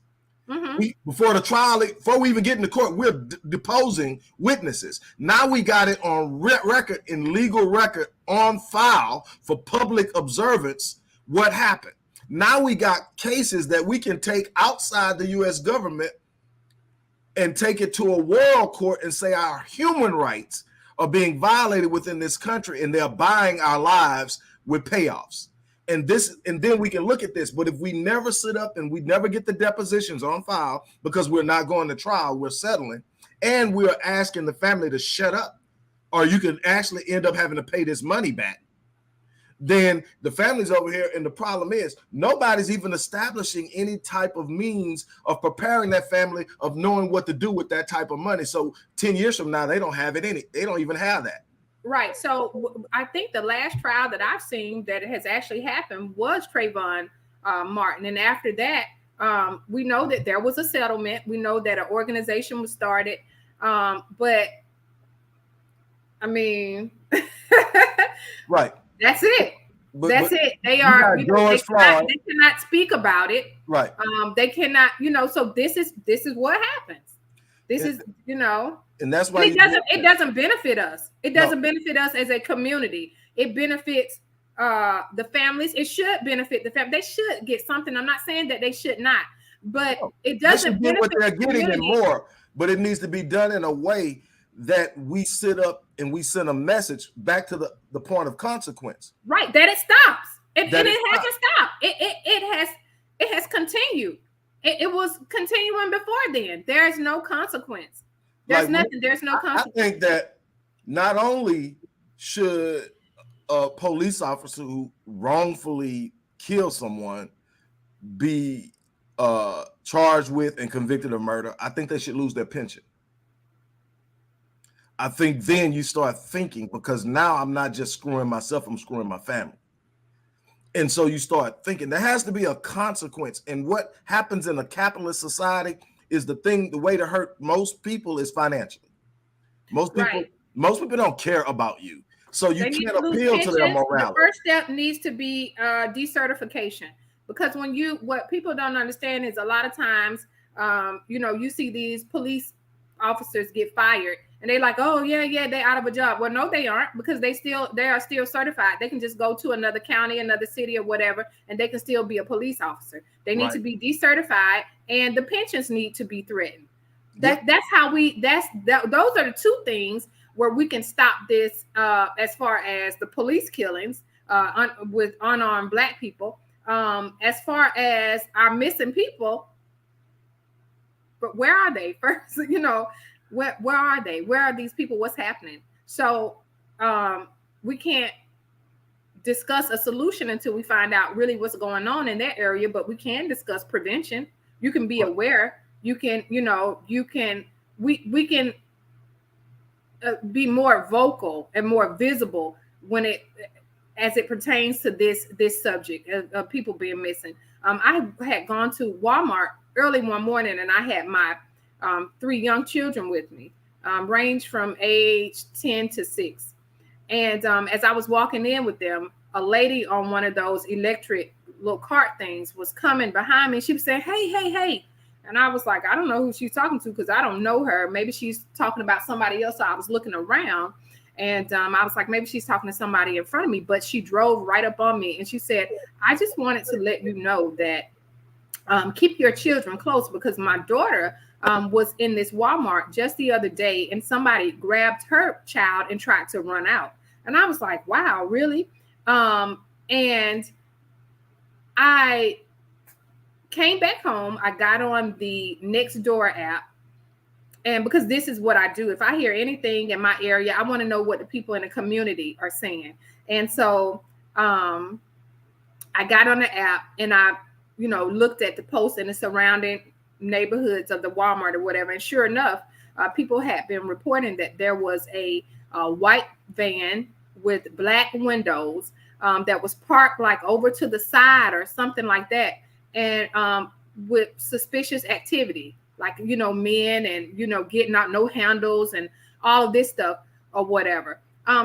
Before the trial, before we even get into court, we're deposing witnesses. Now we got it on record, in legal record, on file for public observance what happened. Now we got cases that we can take outside the U.S. government and take it to a world court and say our human rights are being violated within this country, and they're buying our lives with payoffs. And then we can look at this. But if we never sit up and we never get the depositions on file because we're not going to trial, we're settling, and we're asking the family to shut up, or you can actually end up having to pay this money back. then the family's over here. And the problem is nobody's even establishing any type of means of preparing that family of knowing what to do with that type of money. So 10 years from now, they don't have it they don't even have that. Right. So I think the last trial that I've seen that has actually happened was Trayvon Martin. And after that, we know that there was a settlement. We know that an organization was started. But I mean, right. That's it. That's it. They are, they cannot speak about it. Right. They cannot, so this is what happens. This is, and that's why it doesn't benefit us. It doesn't benefit us as a community. It benefits the families. It should benefit the family. They should get something. I'm not saying that they should not, but it doesn't benefit what they're getting and more. But it needs to be done in a way that we sit up and we send a message back to the point of consequence. Right, that it stops. It hasn't stopped. It has continued. It was continuing before then. There is no consequence. There's nothing. There's no consequence. I think that not only should a police officer who wrongfully kills someone be charged with and convicted of murder, I think they should lose their pension. I think then you start thinking, because now I'm not just screwing myself, I'm screwing my family. And so you start thinking there has to be a consequence. And what happens in a capitalist society is the way to hurt most people is financially. Most people don't care about you. So you can't appeal to their morality. The first step needs to be decertification. Because what people don't understand is a lot of times, you see these police officers get fired and they're like, oh yeah, they're out of a job. Well, no, they aren't, because they are still certified. They can just go to another county, another city or whatever, and they can still be a police officer. They need to be decertified, and the pensions need to be threatened. Those are the two things where we can stop this as far as the police killings with unarmed Black people. As far as our missing people, but where are they first? Where are they? Where are these people? What's happening? So we can't discuss a solution until we find out really what's going on in that area, but we can discuss prevention. You can be aware. You can, we can be more vocal and more visible as it pertains to this subject of people being missing. I had gone to Walmart early one morning, and I had my 3 young children with me, range from age 10 to 6. And as I was walking in with them, a lady on one of those electric little cart things was coming behind me. She was saying, hey. And I was like, I don't know who she's talking to, because I don't know her. Maybe she's talking about somebody else. So I was looking around, and I was like, maybe she's talking to somebody in front of me. But she drove right up on me, and she said, I just wanted to let you know that keep your children close, because my daughter was in this Walmart just the other day, and somebody grabbed her child and tried to run out. And I was like, wow, really? And I came back home. I got on the Nextdoor app, and because this is what I do, if I hear anything in my area, I want to know what the people in the community are saying. And so I got on the app, and I looked at the posts in the surrounding neighborhoods of the Walmart or whatever. And sure enough, people had been reporting that there was a white van with Black windows that was parked like over to the side or something like that. And with suspicious activity, like, men and, getting out no handles and all of this stuff or whatever.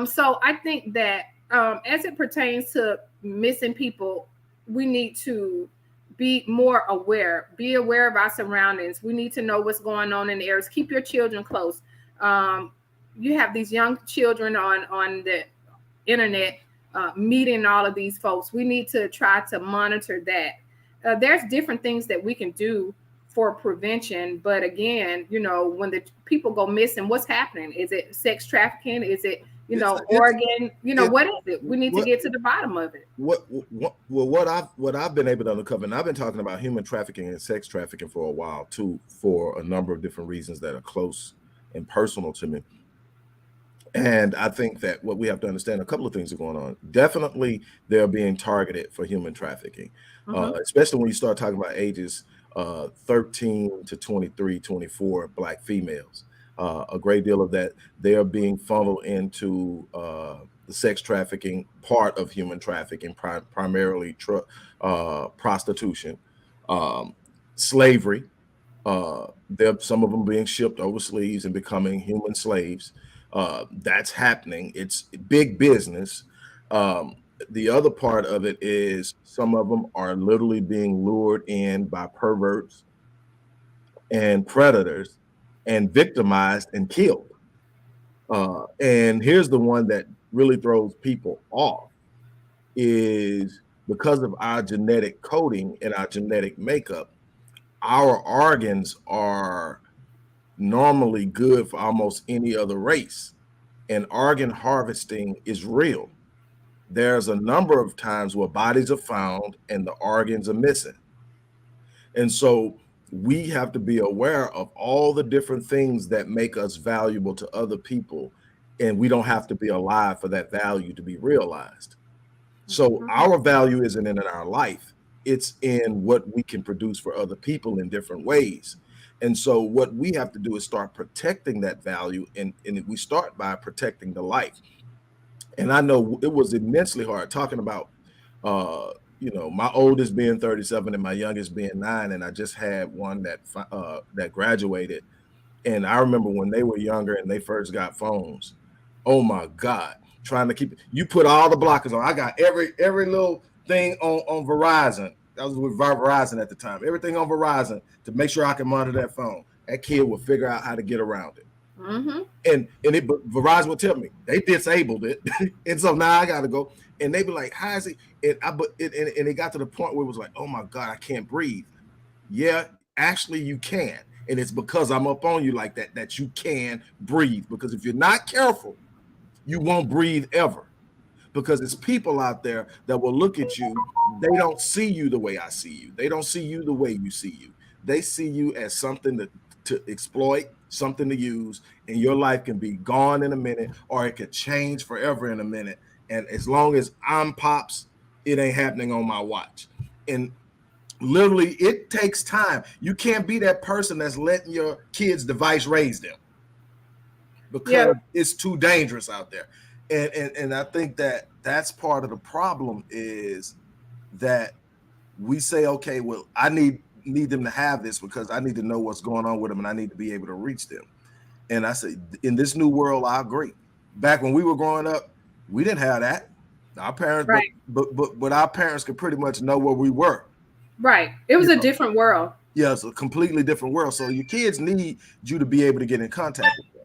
So I think that as it pertains to missing people, we need to be more aware, be aware of our surroundings. We need to know what's going on in the areas. Keep your children close. You have these young children on the internet meeting all of these folks. We need to try to monitor that. There's different things that we can do for prevention. But again, when the people go missing, what's happening? Is it sex trafficking? Is it, Oregon? What is it? We need to get to the bottom of it. What I've been able to uncover, and I've been talking about human trafficking and sex trafficking for a while too, for a number of different reasons that are close and personal to me. And I think that what we have to understand, a couple of things are going on. Definitely, they're being targeted for human trafficking, Mm-hmm. especially when you start talking about ages 13 to 23, 24, Black females. A great deal of that, they are being funneled into the sex trafficking part of human trafficking, primarily prostitution, um, slavery. There, some of them being shipped overseas and becoming human slaves. That's happening. It's big business. Um, the other part of it is some of them are literally being lured in by perverts and predators and victimized and killed. And here's the one that really throws people off is because of our genetic coding and our genetic makeup, our organs are normally good for almost any other race. And organ harvesting is real. There's a number of times where bodies are found and the organs are missing. And so we have to be aware of all the different things that make us valuable to other people. And we don't have to be alive for that value to be realized. So Mm-hmm. our value isn't in our life, it's in what we can produce for other people in different ways. And so what we have to do is start protecting that value, and we start by protecting the life. And I know it was immensely hard talking about my oldest being 37 and my youngest being 9, and I just had one that graduated. And I remember when they were younger and they first got phones. Oh my God, trying to keep you put all the blockers on. I got every little thing on Verizon. That was with Verizon at the time. Everything on Verizon to make sure I can monitor that phone. That kid will figure out how to get around it. Mm-hmm. But Verizon would tell me they disabled it, and so now I got to go. And they be like, "How is it?" And it got to the point where it was like, "Oh my God, I can't breathe." Yeah, actually, you can, and it's because I'm up on you like that you can breathe. Because if you're not careful, you won't breathe ever. Because it's people out there that will look at you. They don't see you the way I see you. They don't see you the way you see you. They see you as something to exploit, something to use, and your life can be gone in a minute, or it could change forever in a minute. And as long as I'm pops, it ain't happening on my watch. And literally, it takes time. You can't be that person that's letting your kids' device raise them Yeah. because it's too dangerous out there. And I think that that's part of the problem is that we say, okay, well, I need them to have this because I need to know what's going on with them and I need to be able to reach them. And I say, in this new world, I agree. Back when we were growing up, we didn't have that. Our parents, Right. but our parents could pretty much know where we were. Right. It was You a know, different world. yeah, it's a completely different world. So your kids need you to be able to get in contact with them.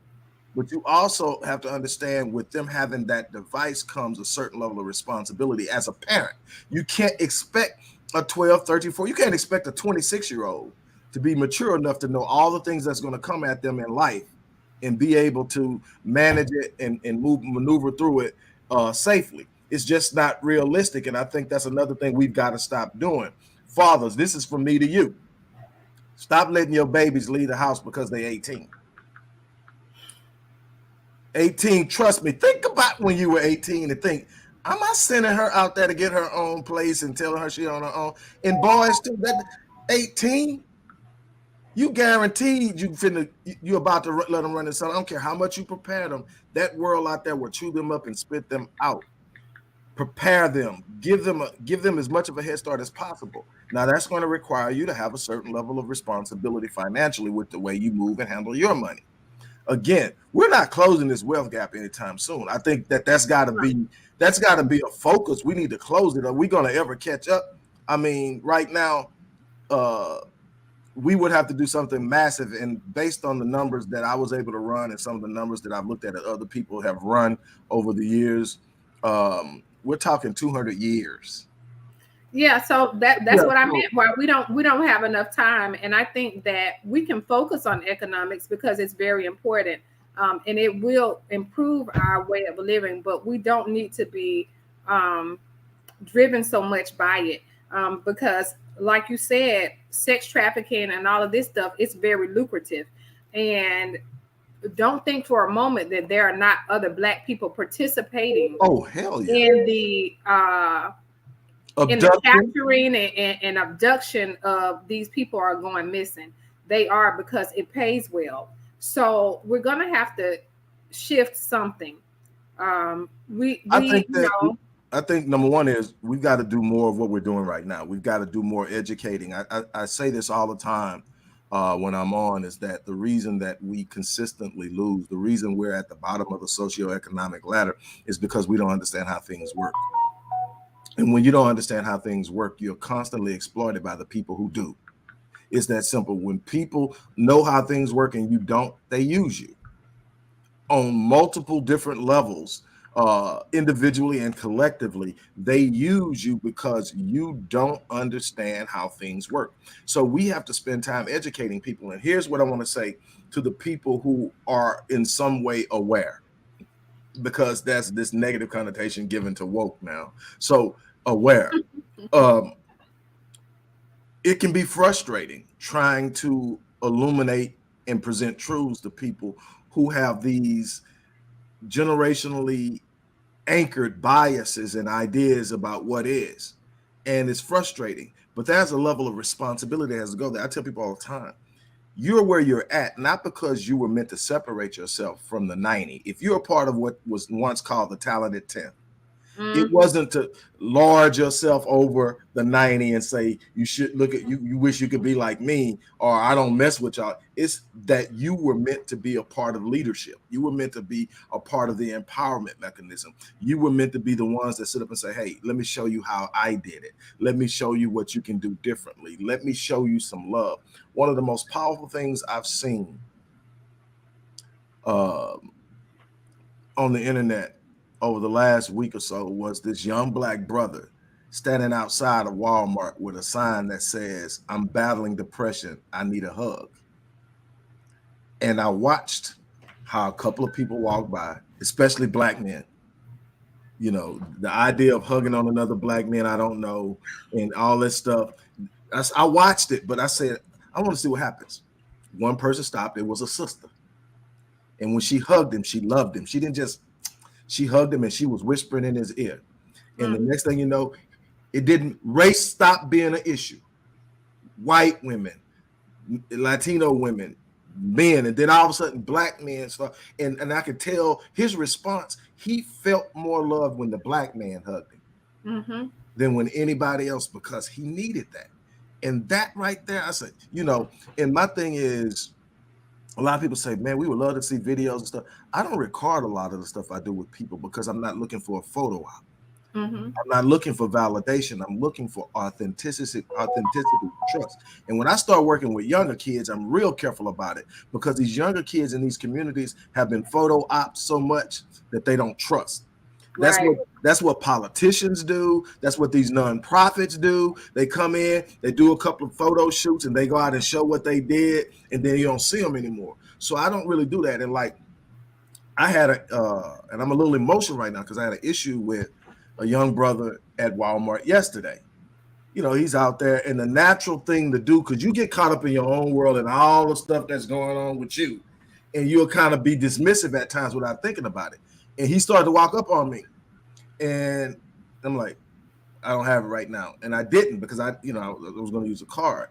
But you also have to understand with them having that device comes a certain level of responsibility as a parent. You can't expect a 12, 13, 14, you can't expect a 26-year-old to be mature enough to know all the things that's going to come at them in life and be able to manage it and maneuver through it safely. It's just not realistic. And I think that's another thing we've got to stop doing. Fathers, this is from me to you. Stop letting your babies leave the house because they're 18. 18, trust me. Think about when you were 18 and think, am I sending her out there to get her own place and telling her she on her own? And boys too, that 18, you guaranteed you about to let them run this. I don't care how much you prepare them. That world out there will chew them up and spit them out. Prepare them, give them as much of a head start as possible. Now that's going to require you to have a certain level of responsibility financially with the way you move and handle your money. Again, we're not closing this wealth gap anytime soon. I think that's got to be a focus. We need to close it. Are we going to ever catch up? I mean, right now, we would have to do something massive. And based on the numbers that I was able to run and some of the numbers that I've looked at that other people have run over the years, we're talking 200 years. Yeah, so that's Yeah, what I so meant. Why we don't have enough time, and I think that we can focus on economics because it's very important, and it will improve our way of living. But we don't need to be um, driven so much by it, because, like you said, sex trafficking and all of this stuff is very lucrative, and don't think for a moment that there are not other Black people participating Oh, hell yeah. in the Abduction. capturing and abduction of these people are going missing. They are, because it pays well. So we're gonna have to shift something. I think number one is we've got to do more of what we're doing right now. We've got to do more educating. I say this all the time when I'm on, is that the reason that we consistently lose, the reason we're at the bottom of the socioeconomic ladder, is because we don't understand how things work. And when you don't understand how things work, you're constantly exploited by the people who do. It's that simple. When people know how things work and you don't, they use you on multiple different levels, individually and collectively. They use you because you don't understand how things work. So we have to spend time educating people. And here's what I want to say to the people who are in some way aware, because that's this negative connotation given to woke now. So aware. It can be frustrating trying to illuminate and present truths to people who have these generationally anchored biases and ideas about what is. And it's frustrating, but there's a level of responsibility that has to go there. I tell people all the time, you're where you're at, not because you were meant to separate yourself from the 90. If you're a part of what was once called the talented 10, it wasn't to lord yourself over the 90 and say you should look at you wish you could be like me, or I don't mess with y'all. It's that you were meant to be a part of leadership. You were meant to be a part of the empowerment mechanism. You were meant to be the ones that sit up and say, hey, let me show you how I did it. Let me show you what you can do differently. Let me show you some love. One of the most powerful things I've seen on the internet over the last week or so was this young Black brother standing outside of Walmart with a sign that says, I'm battling depression, I need a hug. And I watched how a couple of people walked by, especially Black men. You know, the idea of hugging on another Black man, I don't know, and all this stuff. I watched it, but I said, I want to see what happens. One person stopped, it was a sister. And when she hugged him, she loved him. She didn't just, she hugged him and she was whispering in his ear. And the next thing you know, race stopped being an issue. White women, Latino women, men, and then all of a sudden Black men start, and I could tell his response, he felt more love when the Black man hugged him than when anybody else, because he needed that. And that right there, I said, you know, and my thing is, a lot of people say, man, we would love to see videos and stuff. I don't record a lot of the stuff I do with people because I'm not looking for a photo op. I'm not looking for validation. I'm looking for authenticity, trust. And when I start working with younger kids, I'm real careful about it, because these younger kids in these communities have been photo ops so much that they don't trust. That's what politicians do. That's what these nonprofits do. They come in, they do a couple of photo shoots, and they go out and show what they did, and then you don't see them anymore. So I don't really do that. And like, I had and I'm a little emotional right now because I had an issue with a young brother at Walmart yesterday. You know, he's out there, and the natural thing to do, because you get caught up in your own world and all the stuff that's going on with you, and you'll kind of be dismissive at times without thinking about it. And he started to walk up on me, and I'm like, I don't have it right now. And I didn't, because I was going to use a card,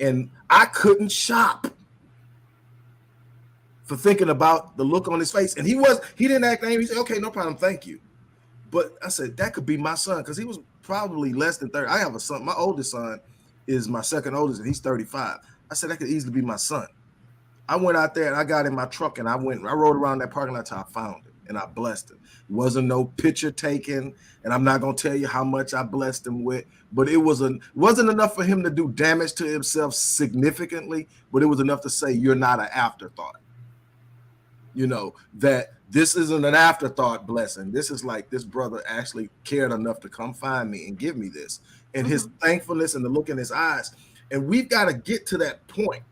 and I couldn't shop for thinking about the look on his face. And he didn't act angry. He said, okay, no problem, thank you. But I said, that could be my son, because he was probably less than 30. I have a son. My oldest son is my second oldest, and he's 35. I said, that could easily be my son. I went out there and I got in my truck and I rode around that parking lot till I found him, and I blessed him. Wasn't no picture taken, and I'm not gonna tell you how much I blessed him with, but it wasn't enough for him to do damage to himself significantly, but it was enough to say, you're not an afterthought. You know, that this isn't an afterthought blessing. This is like, this brother actually cared enough to come find me and give me this, and his thankfulness and the look in his eyes. And we've got to get to that point.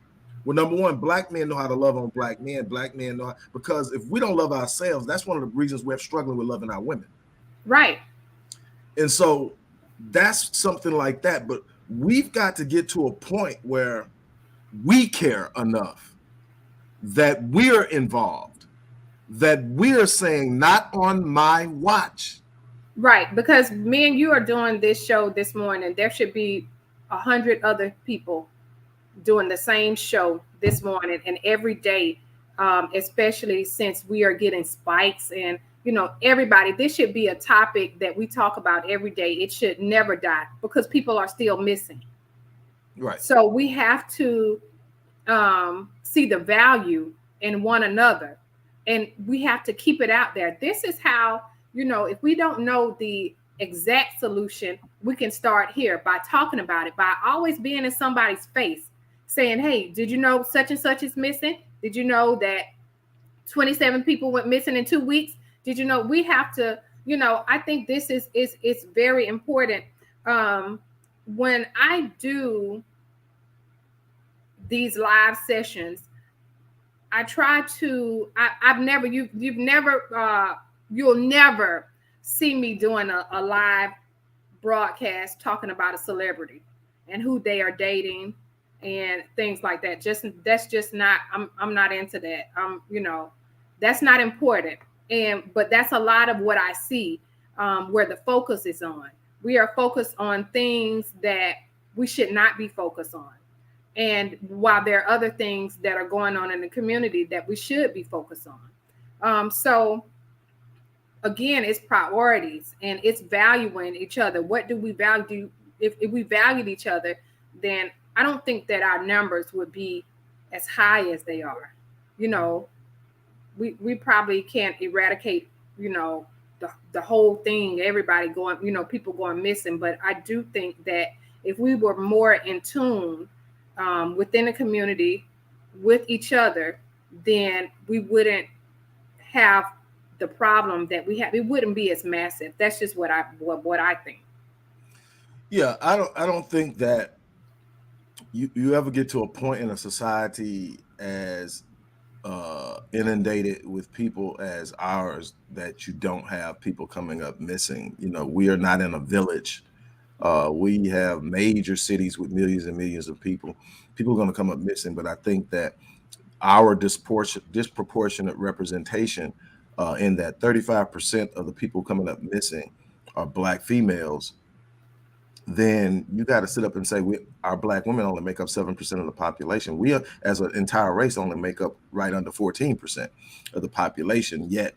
Well, number one, Black men know how to love on Black men. Black men know because if we don't love ourselves, that's one of the reasons we're struggling with loving our women. Right. And so that's something like that. But we've got to get to a point where we care enough that we're involved, that we're saying not on my watch. Right, because me and you are doing this show this morning. There should be 100 other people doing the same show this morning and every day, especially since we are getting spikes and everybody. This should be a topic that we talk about every day. It should never die because people are still missing. Right. So we have to see the value in one another, and we have to keep it out there. This is how, if we don't know the exact solution, we can start here by talking about it, by always being in somebody's face saying, hey, did you know such and such is missing? Did you know that 27 people went missing in 2 weeks? Did you know? We have to, I think this is very important. When I do these live sessions, I try to, I've never, you've never, you'll never see me doing a live broadcast talking about a celebrity and who they are dating and things like that. That's just not, I'm not into that. That's not important. But that's a lot of what I see, where the focus is on. We are focused on things that we should not be focused on. And while there are other things that are going on in the community that we should be focused on. So again, it's priorities and it's valuing each other. What do we value? If we valued each other, then I don't think that our numbers would be as high as they are. We probably can't eradicate, the whole thing, everybody going, people going missing. But I do think that if we were more in tune within the community with each other, then we wouldn't have the problem that we have. It wouldn't be as massive. That's just what I think. Yeah, I don't think that you ever get to a point in a society as inundated with people as ours that you don't have people coming up missing. We are not in a village. We have major cities with millions and millions of people. People are going to come up missing, but I think that our disproportionate representation in that 35% of the people coming up missing are Black females. Then you got to sit up and say our Black women only make up 7% of the population. We, as an entire race, only make up right under 14% of the population. Yet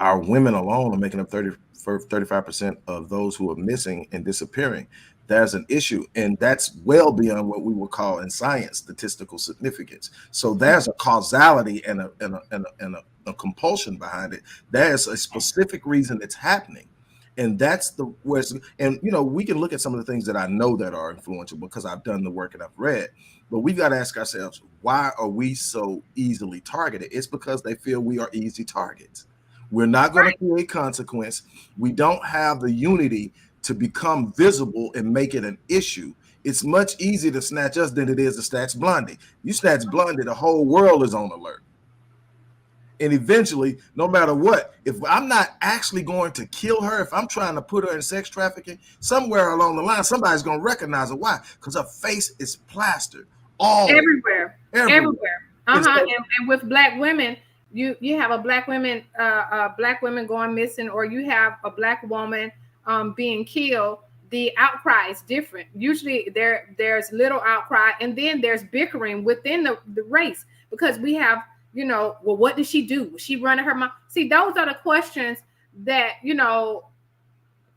our women alone are making up 35% of those who are missing and disappearing. There's an issue, and that's well beyond what we would call in science statistical significance. So there's a causality and a compulsion behind it. There's a specific reason it's happening. And that's we can look at some of the things that I know that are influential because I've done the work and I've read, but we've got to ask ourselves, why are we so easily targeted? It's because they feel we are easy targets. We're not going to create consequence. We don't have the unity to become visible and make it an issue. It's much easier to snatch us than it is to snatch Blondie. You snatch Blondie, the whole world is on alert. And eventually, no matter what, if I'm not actually going to kill her, if I'm trying to put her in sex trafficking, somewhere along the line, somebody's going to recognize her. Why? Because her face is plastered everywhere. And with Black women, you have a Black women going missing, or you have a Black woman being killed. The outcry is different. Usually there's little outcry, and then there's bickering within the race because we have, well, what did she do? Was she running her mouth? See, those are the questions that,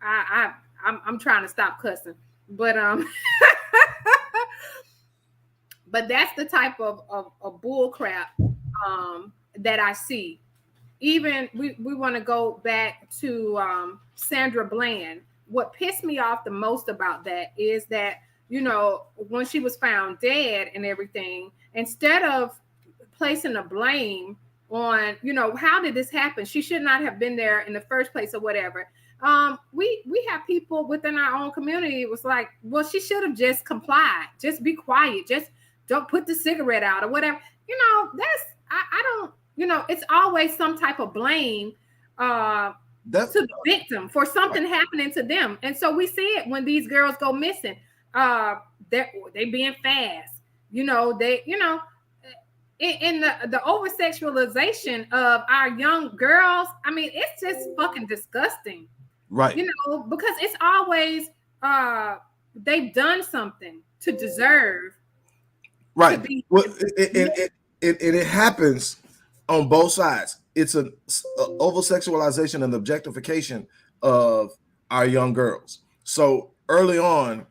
I'm trying to stop cussing, but but that's the type of bull crap that I see. Even we want to go back to Sandra Bland. What pissed me off the most about that is that, when she was found dead and everything, instead of placing the blame on, how did this happen? She should not have been there in the first place or whatever. We have people within our own community. It was like, well, she should have just complied. Just be quiet. Just don't put the cigarette out or whatever. I don't, it's always some type of blame to the victim for something happening to them. And so we see it when these girls go missing. They being fast. in the over sexualization of our young girls, I mean, it's just fucking disgusting. Right. You know, because it's always they've done something to deserve Right. to be. Well, it happens on both sides. It's a over sexualization and objectification of our young girls. So early on,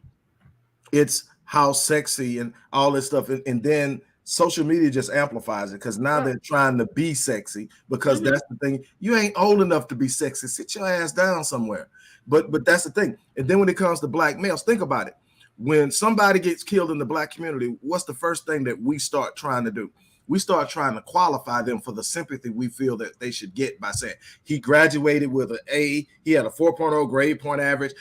it's how sexy and all this stuff, and then social media just amplifies it because now they're trying to be sexy because that's the thing. You ain't old enough to be sexy. Sit your ass down somewhere. But that's the thing. And then when it comes to black males, think about it. When somebody gets killed in the black community, what's the first thing that we start trying to do? We start trying to qualify them for the sympathy we feel that they should get by saying he graduated with an A, he had a 4.0 grade point average.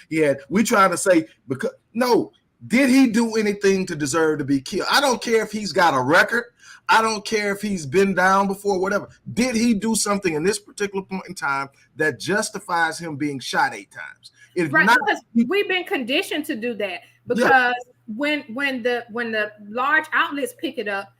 We trying to say, because no, did he do anything to deserve to be killed? I don't care if he's got a record. I don't care if he's been down before, whatever. Did he do something in this particular point in time that justifies him being shot 8 times? Right, because we've been conditioned to do that. Because when the large outlets pick it up,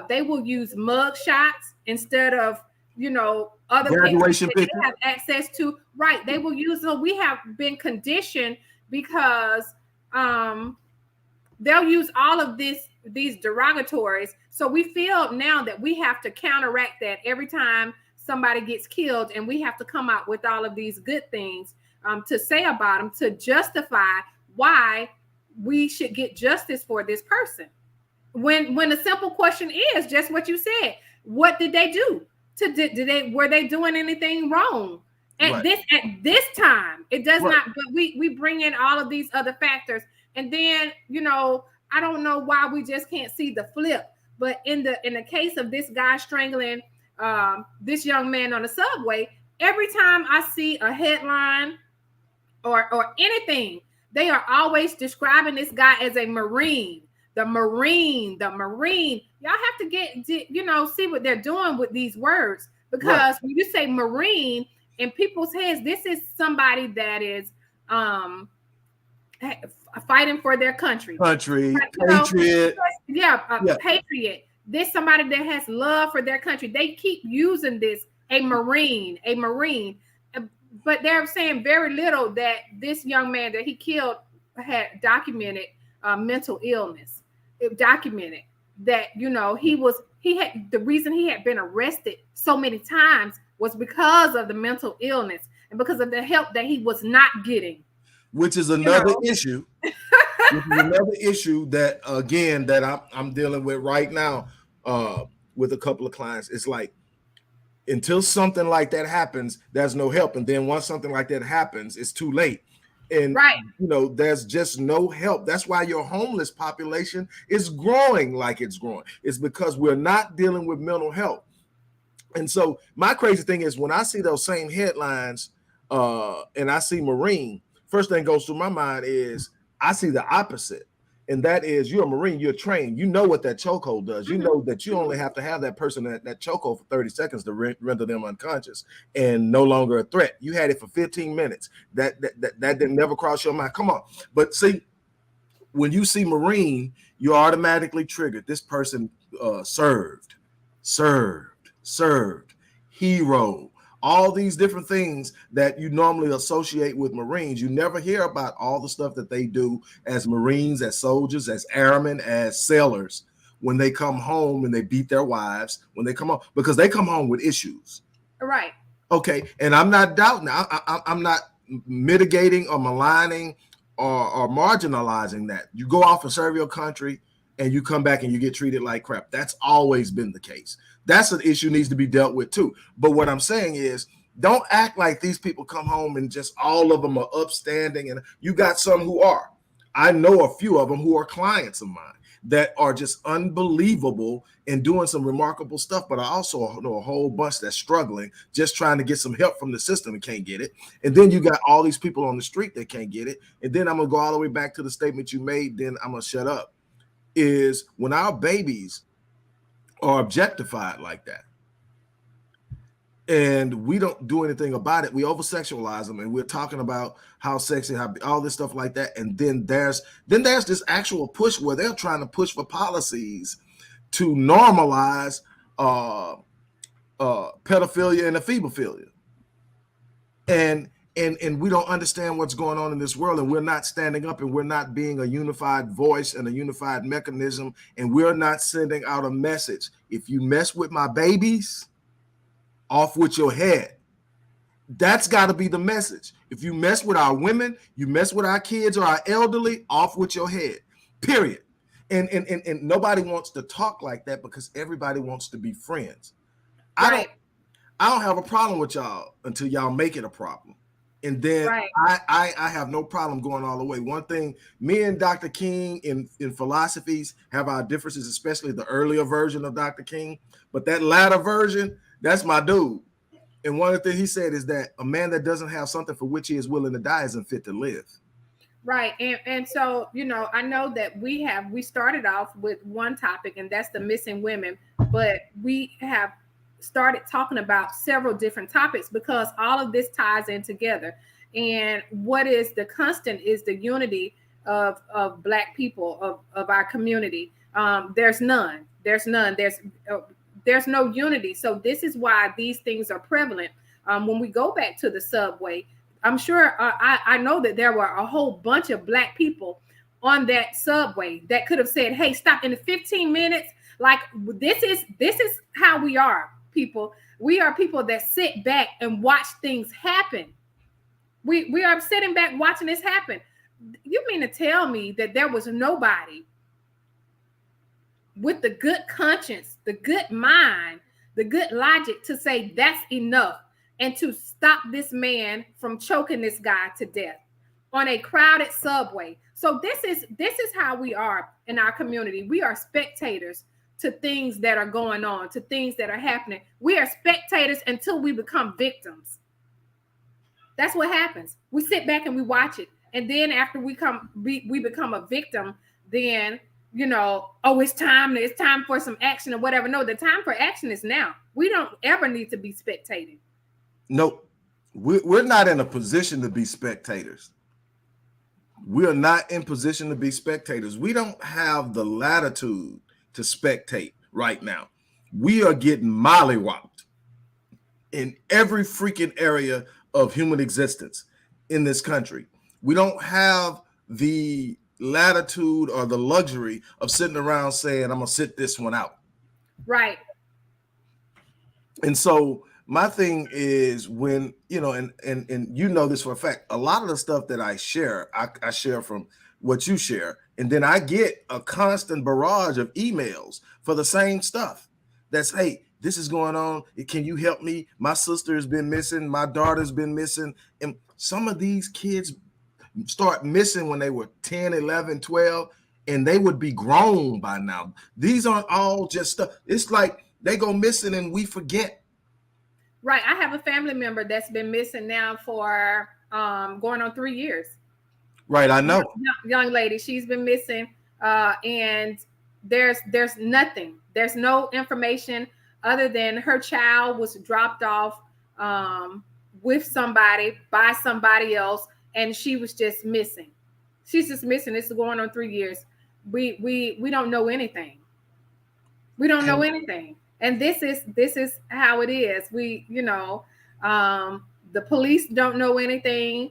they will use mug shots instead of, you know, other graduation pictures that they have access to. Right, they will use them. We have been conditioned because they'll use all of these derogatories. So we feel now that we have to counteract that every time somebody gets killed, and we have to come out with all of these good things to say about them to justify why we should get justice for this person. When the simple question is just what you said: what did they do? Were they doing anything wrong? At this time, it does not. But we bring in all of these other factors, and then, you know, I don't know why we just can't see the flip. But in the case of this guy strangling this young man on the subway, every time I see a headline or anything, they are always describing this guy as a Marine. The Marine. Y'all have to see what they're doing with these words, because when you say Marine, in people's heads, this is somebody that is fighting for their country. Patriot. Patriot. This somebody that has love for their country. They keep using this, a Marine. But they're saying very little that this young man that he killed had documented mental illness. It documented that, you know, the reason he had been arrested so many times was because of the mental illness and because of the help that he was not getting. Which is another issue. Which is another issue that, again, that I'm dealing with right now with a couple of clients. It's like, until something like that happens, there's no help. And then once something like that happens, it's too late. And, you know, there's just no help. That's why your homeless population is growing like it's growing. It's because we're not dealing with mental health. And so my crazy thing is when I see those same headlines and I see Marine, first thing goes through my mind is I see the opposite. And that is, you're a Marine, you're trained. You know what that chokehold does. You know that you only have to have that person at that chokehold for 30 seconds to render them unconscious and no longer a threat. You had it for 15 minutes. That didn't never cross your mind. Come on. But see, when you see Marine, you're automatically triggered. This person served, hero, all these different things that you normally associate with Marines. You never hear about all the stuff that they do as Marines, as soldiers, as airmen, as sailors when they come home and they beat their wives, when they come home, because they come home with issues. Right. Okay. And I'm not doubting, I'm not mitigating or maligning or marginalizing that. You go off and serve your country and you come back and you get treated like crap. That's always been the case. That's an issue needs to be dealt with too. But what I'm saying is, don't act like these people come home and just all of them are upstanding. And you got some who are. I know a few of them who are clients of mine that are just unbelievable and doing some remarkable stuff. But I also know a whole bunch that's struggling, just trying to get some help from the system and can't get it. And then you got all these people on the street that can't get it. And then I'm going to go all the way back to the statement you made, then I'm going to shut up, is when our babies are objectified like that and we don't do anything about it, we over sexualize them, and we're talking about how sexy, how all this stuff like that, and then there's this actual push where they're trying to push for policies to normalize uh, pedophilia and ephebophilia, and we don't understand what's going on in this world, and we're not standing up, and we're not being a unified voice and a unified mechanism, and we're not sending out a message. If you mess with my babies, off with your head. That's got to be the message. If you mess with our women, you mess with our kids or our elderly, off with your head. Period. And nobody wants to talk like that because everybody wants to be friends. Right. I don't have a problem with y'all until y'all make it a problem. And then Right. I have no problem going all the way. One thing, me and Dr. King in philosophies have our differences, especially the earlier version of Dr. King. But that latter version, that's my dude. And one of the things he said is that a man that doesn't have something for which he is willing to die isn't fit to live. Right. And so, you know, I know that we started off with one topic, and that's the missing women, but we have started talking about several different topics because all of this ties in together. And what is the constant is the unity of Black people, of our community. There's none. There's no unity. So this is why these things are prevalent. When we go back to the subway, I'm sure I know that there were a whole bunch of Black people on that subway that could have said, "Hey, stop in 15 minutes." Like this is how we are, people. We are people that sit back and watch things happen. We are sitting back watching this happen. You mean to tell me that there was nobody with the good conscience, the good mind, the good logic to say that's enough and to stop this man from choking this guy to death on a crowded subway? So this is how we are in our community. We are spectators to things that are going on, to things that are happening. We are spectators until we become victims. That's what happens. We sit back and we watch it. And then after we become a victim, then, you know, oh, it's time for some action or whatever. No, the time for action is now. We don't ever need to be spectating. Nope. We're not in a position to be spectators. We are not in position to be spectators. We don't have the latitude to spectate right now. We are getting mollywopped in every freaking area of human existence in this country. We don't have the latitude or the luxury of sitting around saying, I'm going to sit this one out. Right. And so my thing is when, you know, and you know this for a fact, a lot of the stuff that I share, I share from what you share. And then I get a constant barrage of emails for the same stuff. That's, hey, this is going on. Can you help me? My sister has been missing. My daughter's been missing. And some of these kids start missing when they were 10, 11, 12, and they would be grown by now. These aren't all just stuff. It's like they go missing and we forget. Right. I have a family member that's been missing now for going on 3 years. Right. I know. Young lady, she's been missing, and there's nothing. There's no information other than her child was dropped off with somebody by somebody else, and she was just missing. She's just missing. This is going on 3 years. We don't know anything. We don't know anything. And this is how it is. We, you know, the police don't know anything.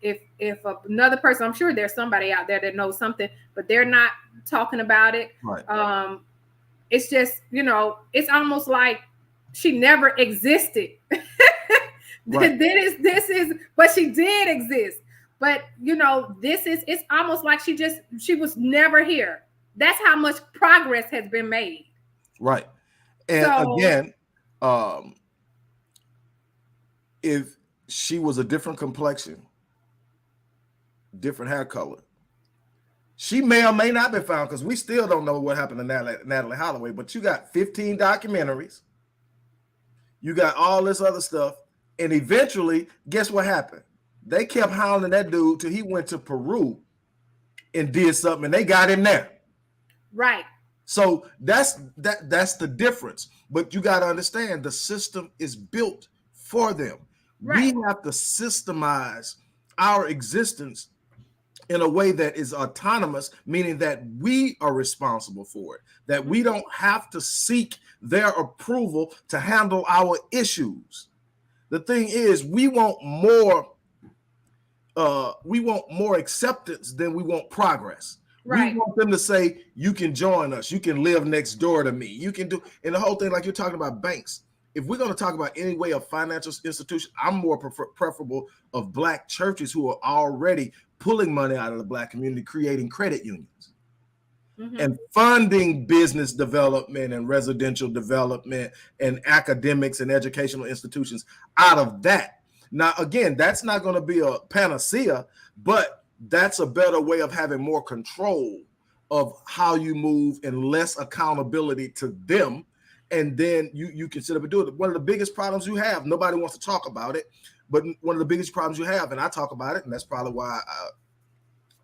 If another person, I'm sure there's somebody out there that knows something, but they're not talking about it. Right. It's just, you know, it's almost like she never existed. Right. This is, but she did exist. But you know, it's almost like she was never here. That's how much progress has been made. Right. And so, again, if she was a different complexion, different hair color, she may or may not be found, because we still don't know what happened to Natalie Holloway. But you got 15 documentaries, you got all this other stuff, and eventually, guess what happened? They kept hounding that dude till he went to Peru and did something, and they got him there. Right. So that's the difference. But you got to understand, the system is built for them. Right. We have to systemize our existence in a way that is autonomous, meaning that we are responsible for it, that we don't have to seek their approval to handle our issues. The thing is, we want more acceptance than we want progress. Right. We want them to say, you can join us, you can live next door to me, you can do, and the whole thing, like you're talking about banks. If we're going to talk about any way of financial institution, I'm more preferable of Black churches who are already pulling money out of the Black community, creating credit unions and funding business development and residential development and academics and educational institutions out of that. Now, again, that's not going to be a panacea, but that's a better way of having more control of how you move and less accountability to them. And then you can sit up and do it. One of the biggest problems you have, nobody wants to talk about it, but one of the biggest problems you have, and I talk about it, and that's probably why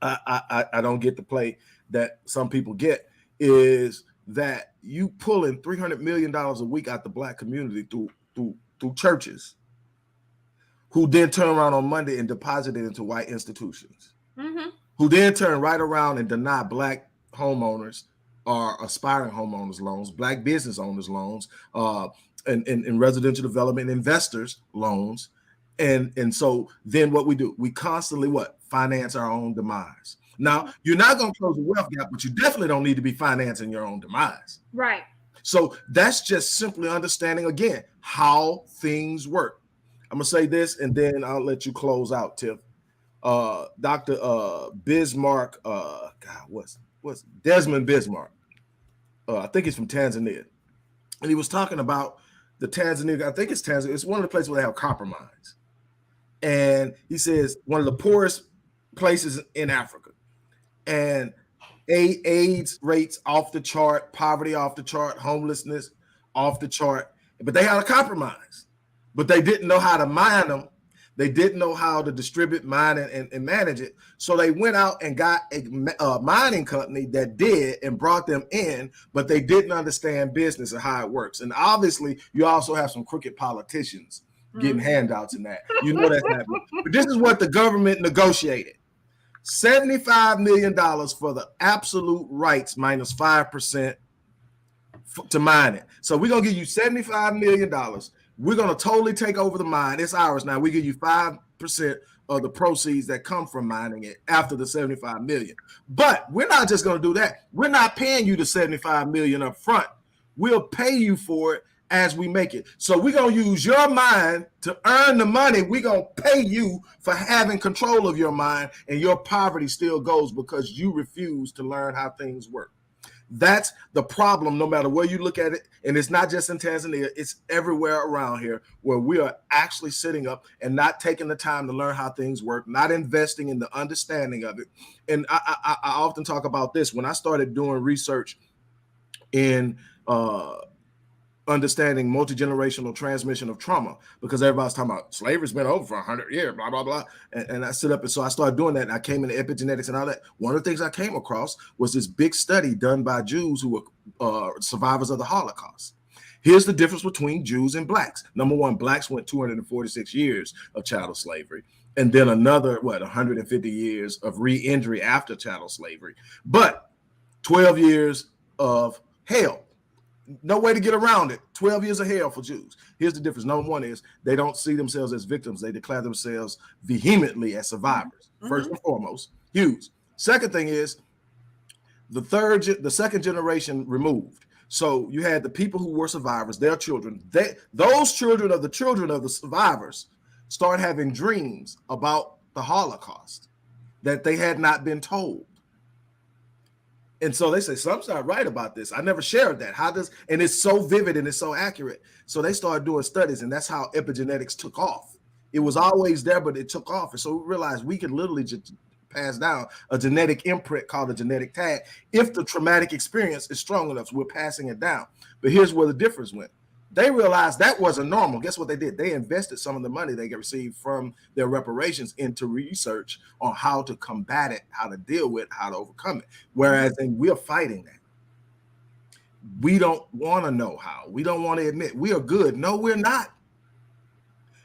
I don't get the play that some people get, is that you pulling $300 million a week out the Black community through churches, who then turn around on Monday and deposit it into white institutions, who then turn right around and deny Black homeowners or aspiring homeowners loans, Black business owners loans, and residential development investors loans. And so then what we do, we constantly finance our own demise. Now, you're not going to close the wealth gap, but you definitely don't need to be financing your own demise. Right. So that's just simply understanding, again, how things work. I'm going to say this, and then I'll let you close out, Tiff. Dr. Bismarck, what's Desmond Bismarck? I think he's from Tanzania. And he was talking about the Tanzania, I think it's Tanzania. It's one of the places where they have copper mines. And he says one of the poorest places in Africa. And AIDS rates off the chart, poverty off the chart, homelessness off the chart. But they had a copper mines, but they didn't know how to mine them. They didn't know how to distribute, mine, and manage it. So they went out and got a mining company that did and brought them in, but they didn't understand business and how it works. And obviously, you also have some crooked politicians getting handouts in that. You know that's happening. But this is what the government negotiated. $75 million for the absolute rights minus 5% to mine it. So we're going to give you $75 million. We're going to totally take over the mine. It's ours now. We give you 5% of the proceeds that come from mining it after the $75 million. But we're not just going to do that. We're not paying you the $75 million up front. We'll pay you for it as we make it. So we're going to use your mine to earn the money. We're going to pay you for having control of your mine, and your poverty still goes because you refuse to learn how things work. That's the problem, no matter where you look at it. And it's not just in Tanzania, it's everywhere around here where we are actually sitting up and not taking the time to learn how things work, not investing in the understanding of it. And I often talk about this. When I started doing research in understanding multi-generational transmission of trauma, because everybody's talking about slavery's been over for 100 years, blah, blah, blah. And I stood up, and so I started doing that, and I came into epigenetics and all that. One of the things I came across was this big study done by Jews who were survivors of the Holocaust. Here's the difference between Jews and Blacks. Number one, Blacks went 246 years of chattel slavery, and then another, 150 years of re-injury after chattel slavery, but 12 years of hell. No way to get around it. 12 years of hell for Jews. Here's the difference. Number one is they don't see themselves as victims. They declare themselves vehemently as survivors. First and foremost, huge. Second thing is the second generation removed. So you had the people who were survivors, their children. Those children of the survivors start having dreams about the Holocaust that they had not been told. And so they say, something's not right about this. I never shared that. And it's so vivid and it's so accurate. So they started doing studies, and that's how epigenetics took off. It was always there, but it took off. And so we realized we could literally just pass down a genetic imprint called a genetic tag. If the traumatic experience is strong enough, so we're passing it down. But here's where the difference went. They realized that wasn't normal. Guess what they did? They invested some of the money they received from their reparations into research on how to combat it, how to deal with it, how to overcome it. Whereas we're fighting that. We don't want to know how. We don't want to admit we are good. No, we're not.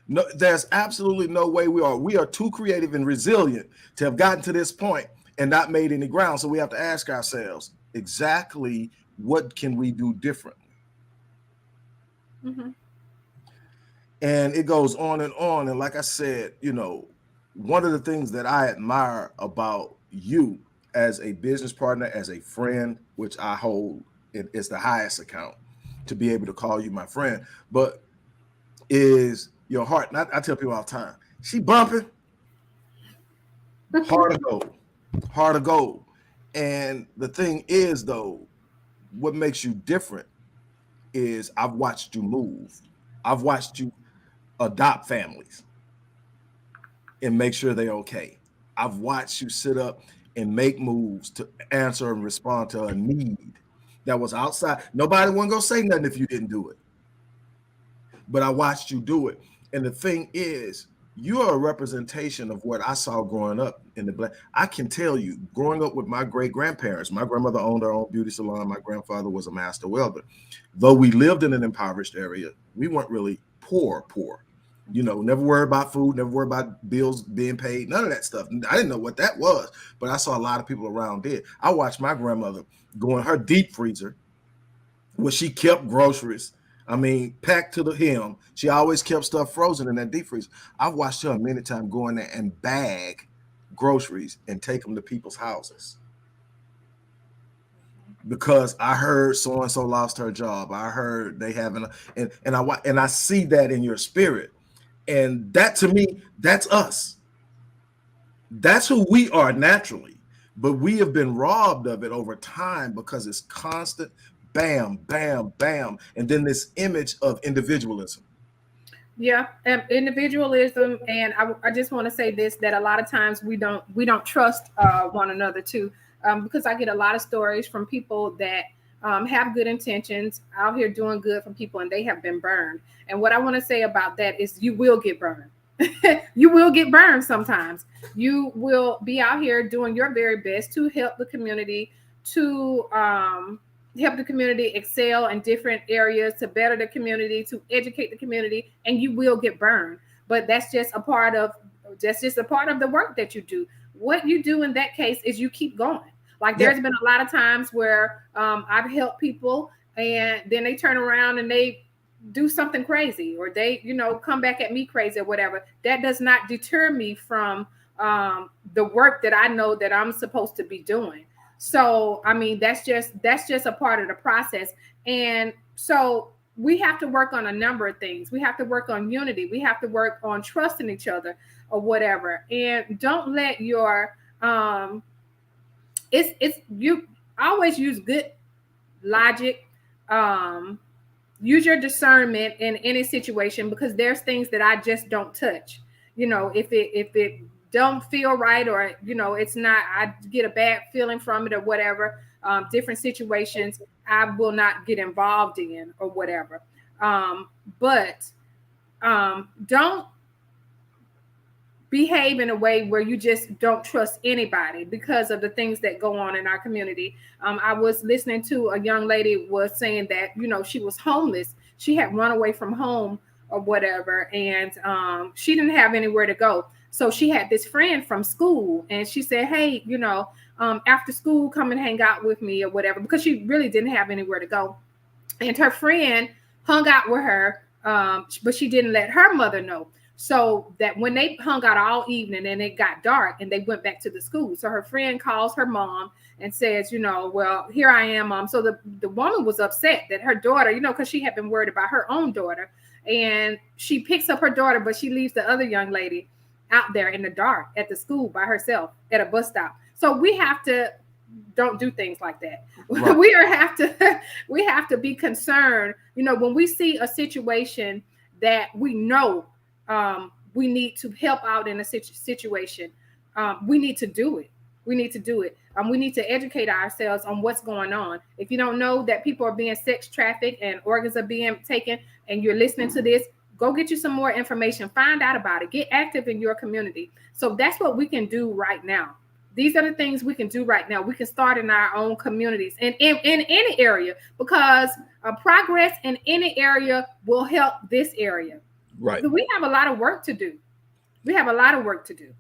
No, there's absolutely no way we are. We are too creative and resilient to have gotten to this point and not made any ground. So we have to ask ourselves exactly what can we do differently. Mm-hmm. And it goes on and on. And like I said, one of the things that I admire about you as a business partner, as a friend, which I hold it is the highest account to be able to call you my friend, but is your heart. And I tell people all the time, she bumping, heart of gold, heart of gold. And the thing is, though, what makes you different is I've watched you move. I've watched you adopt families and make sure they're okay. I've watched you sit up and make moves to answer and respond to a need that was outside. Nobody wasn't gonna say nothing if you didn't do it. But I watched you do it. And the thing is, you are a representation of what I saw growing up in the black. I can tell you, growing up with my great grandparents, my grandmother owned her own beauty salon. My grandfather was a master welder. Though we lived in an impoverished area, we weren't really poor. Never worry about food, never worry about bills being paid, none of that stuff. I didn't know what that was, but I saw a lot of people around did. I watched my grandmother go in her deep freezer where she kept groceries. I mean, packed to the hem. She always kept stuff frozen in that deep freezer. I've watched her many times go in there and bag groceries and take them to people's houses. Because I heard so and so lost her job. I heard they having and I see that in your spirit. And that to me, that's us. That's who we are naturally. But we have been robbed of it over time because it's constant bam, bam, bam. And then this image of individualism. Yeah, individualism, and I just want to say this, that a lot of times we don't trust one another too, because I get a lot of stories from people that have good intentions out here doing good for people, and they have been burned. And what I want to say about that is, you will get burned. You will get burned sometimes. You will be out here doing your very best to help the community, to help the community excel in different areas, to better the community, to educate the community, and you will get burned. But that's just a part of the work that you do. What you do in that case is you keep going. Like, Yeah. there's been a lot of times where I've helped people, and then they turn around and they do something crazy, or they come back at me crazy or whatever. That does not deter me from the work that I know that I'm supposed to be doing. So I mean, that's just a part of the process. And so we have to work on a number of things. We have to work on unity, we have to work on trusting each other or whatever. And don't let your it's you always use good logic. Use your discernment in any situation, because there's things that I just don't touch. If it don't feel right, or it's not, I get a bad feeling from it or whatever. Different situations I will not get involved in or whatever. But don't behave in a way where you just don't trust anybody because of the things that go on in our community. I was listening to a young lady was saying that, she was homeless. She had run away from home or whatever, and she didn't have anywhere to go. So she had this friend from school, and she said, hey, after school, come and hang out with me or whatever, because she really didn't have anywhere to go. And her friend hung out with her, but she didn't let her mother know. So that when they hung out all evening and it got dark and they went back to the school. So her friend calls her mom and says, well, here I am, mom. So the woman was upset that her daughter, because she had been worried about her own daughter. And she picks up her daughter, but she leaves the other young lady out there in the dark at the school by herself at a bus stop. So we have to don't do things like that. Right. we have to be concerned, when we see a situation that we know we need to help out in a situation. We need to do it. We need to do it. We need to educate ourselves on what's going on. If you don't know that people are being sex trafficked and organs are being taken, and you're listening to this, go get you some more information. Find out about it. Get active in your community. So that's what we can do right now. These are the things we can do right now. We can start in our own communities and in any area, because progress in any area will help this area. Right. We have a lot of work to do. We have a lot of work to do.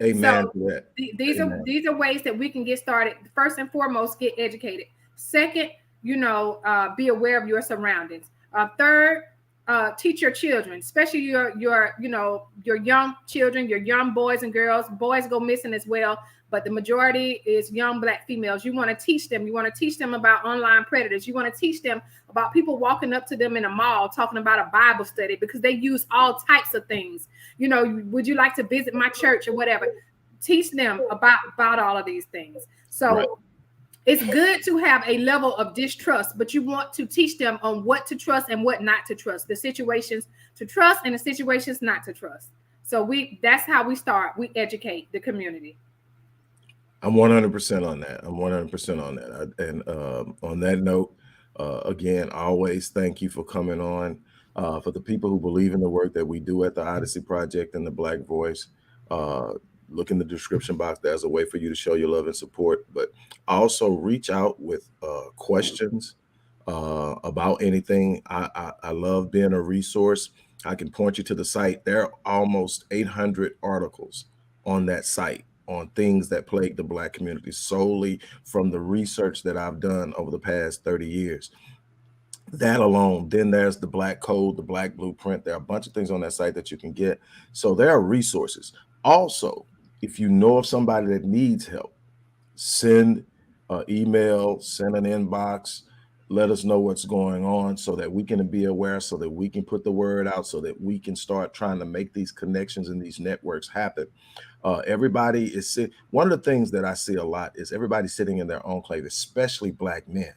Amen So to that. Amen. these are ways that we can get started. First and foremost, get educated. Second, be aware of your surroundings. Third, teach your children, especially your young children, your young boys and girls. Boys go missing as well, but the majority is young Black females. You want to teach them. You want to teach them about online predators. You want to teach them about people walking up to them in a mall talking about a Bible study, because they use all types of things. Would you like to visit my church or whatever? Teach them about all of these things. So Right. it's good to have a level of distrust, but you want to teach them on what to trust and what not to trust, the situations to trust and the situations not to trust. So that's how we start. We educate the community. I'm 100% on that. I'm 100% on that. And on that note, again, always thank you for coming on. For the people who believe in the work that we do at the Odyssey Project and the Black Voice, uh, look in the description box. There's a way for you to show your love and support. But also reach out with questions about anything. I love being a resource. I can point you to the site. There are almost 800 articles on that site on things that plague the Black community, solely from the research that I've done over the past 30 years. That alone, then there's the Black Code, the Black Blueprint. There are a bunch of things on that site that you can get. So there are resources. Also, if you know of somebody that needs help, send an email, send an inbox, let us know what's going on so that we can be aware, so that we can put the word out, so that we can start trying to make these connections and these networks happen. Everybody is one of the things that I see a lot is everybody sitting in their enclave, especially Black men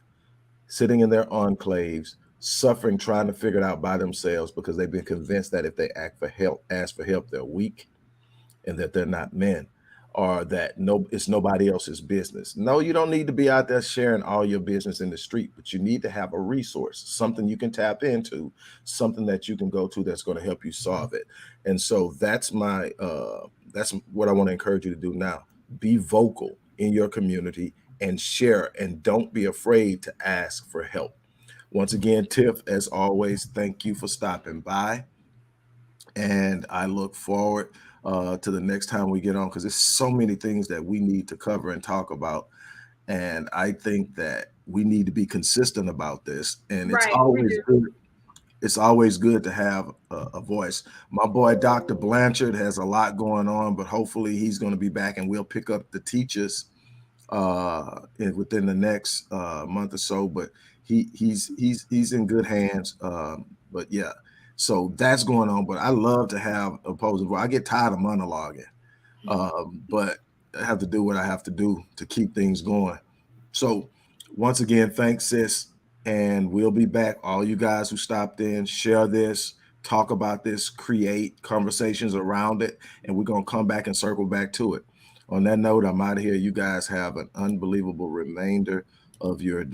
sitting in their enclaves, suffering, trying to figure it out by themselves because they've been convinced that if they ask for help, they're weak and that they're not men, or that it's nobody else's business. No, you don't need to be out there sharing all your business in the street, but you need to have a resource, something you can tap into, something that you can go to that's going to help you solve it. And so that's what I want to encourage you to do now. Be vocal in your community and share, and don't be afraid to ask for help. Once again, Tiff, as always, thank you for stopping by. And I look forward to the next time we get on, because there's so many things that we need to cover and talk about. And I think that we need to be consistent about this. And it's Right, we always do. good. It's always good to have a voice. My boy, Dr. Blanchard, has a lot going on, but hopefully he's going to be back and we'll pick up the teachers within the next month or so. But he's in good hands. But yeah, so that's going on. But I love to have opposing voice. I get tired of monologuing, but I have to do what I have to do to keep things going. So once again, thanks, sis. And we'll be back. All you guys who stopped in, share this, talk about this, create conversations around it, and we're going to come back and circle back to it. On that note, I'm out of here. You guys have an unbelievable remainder of your day.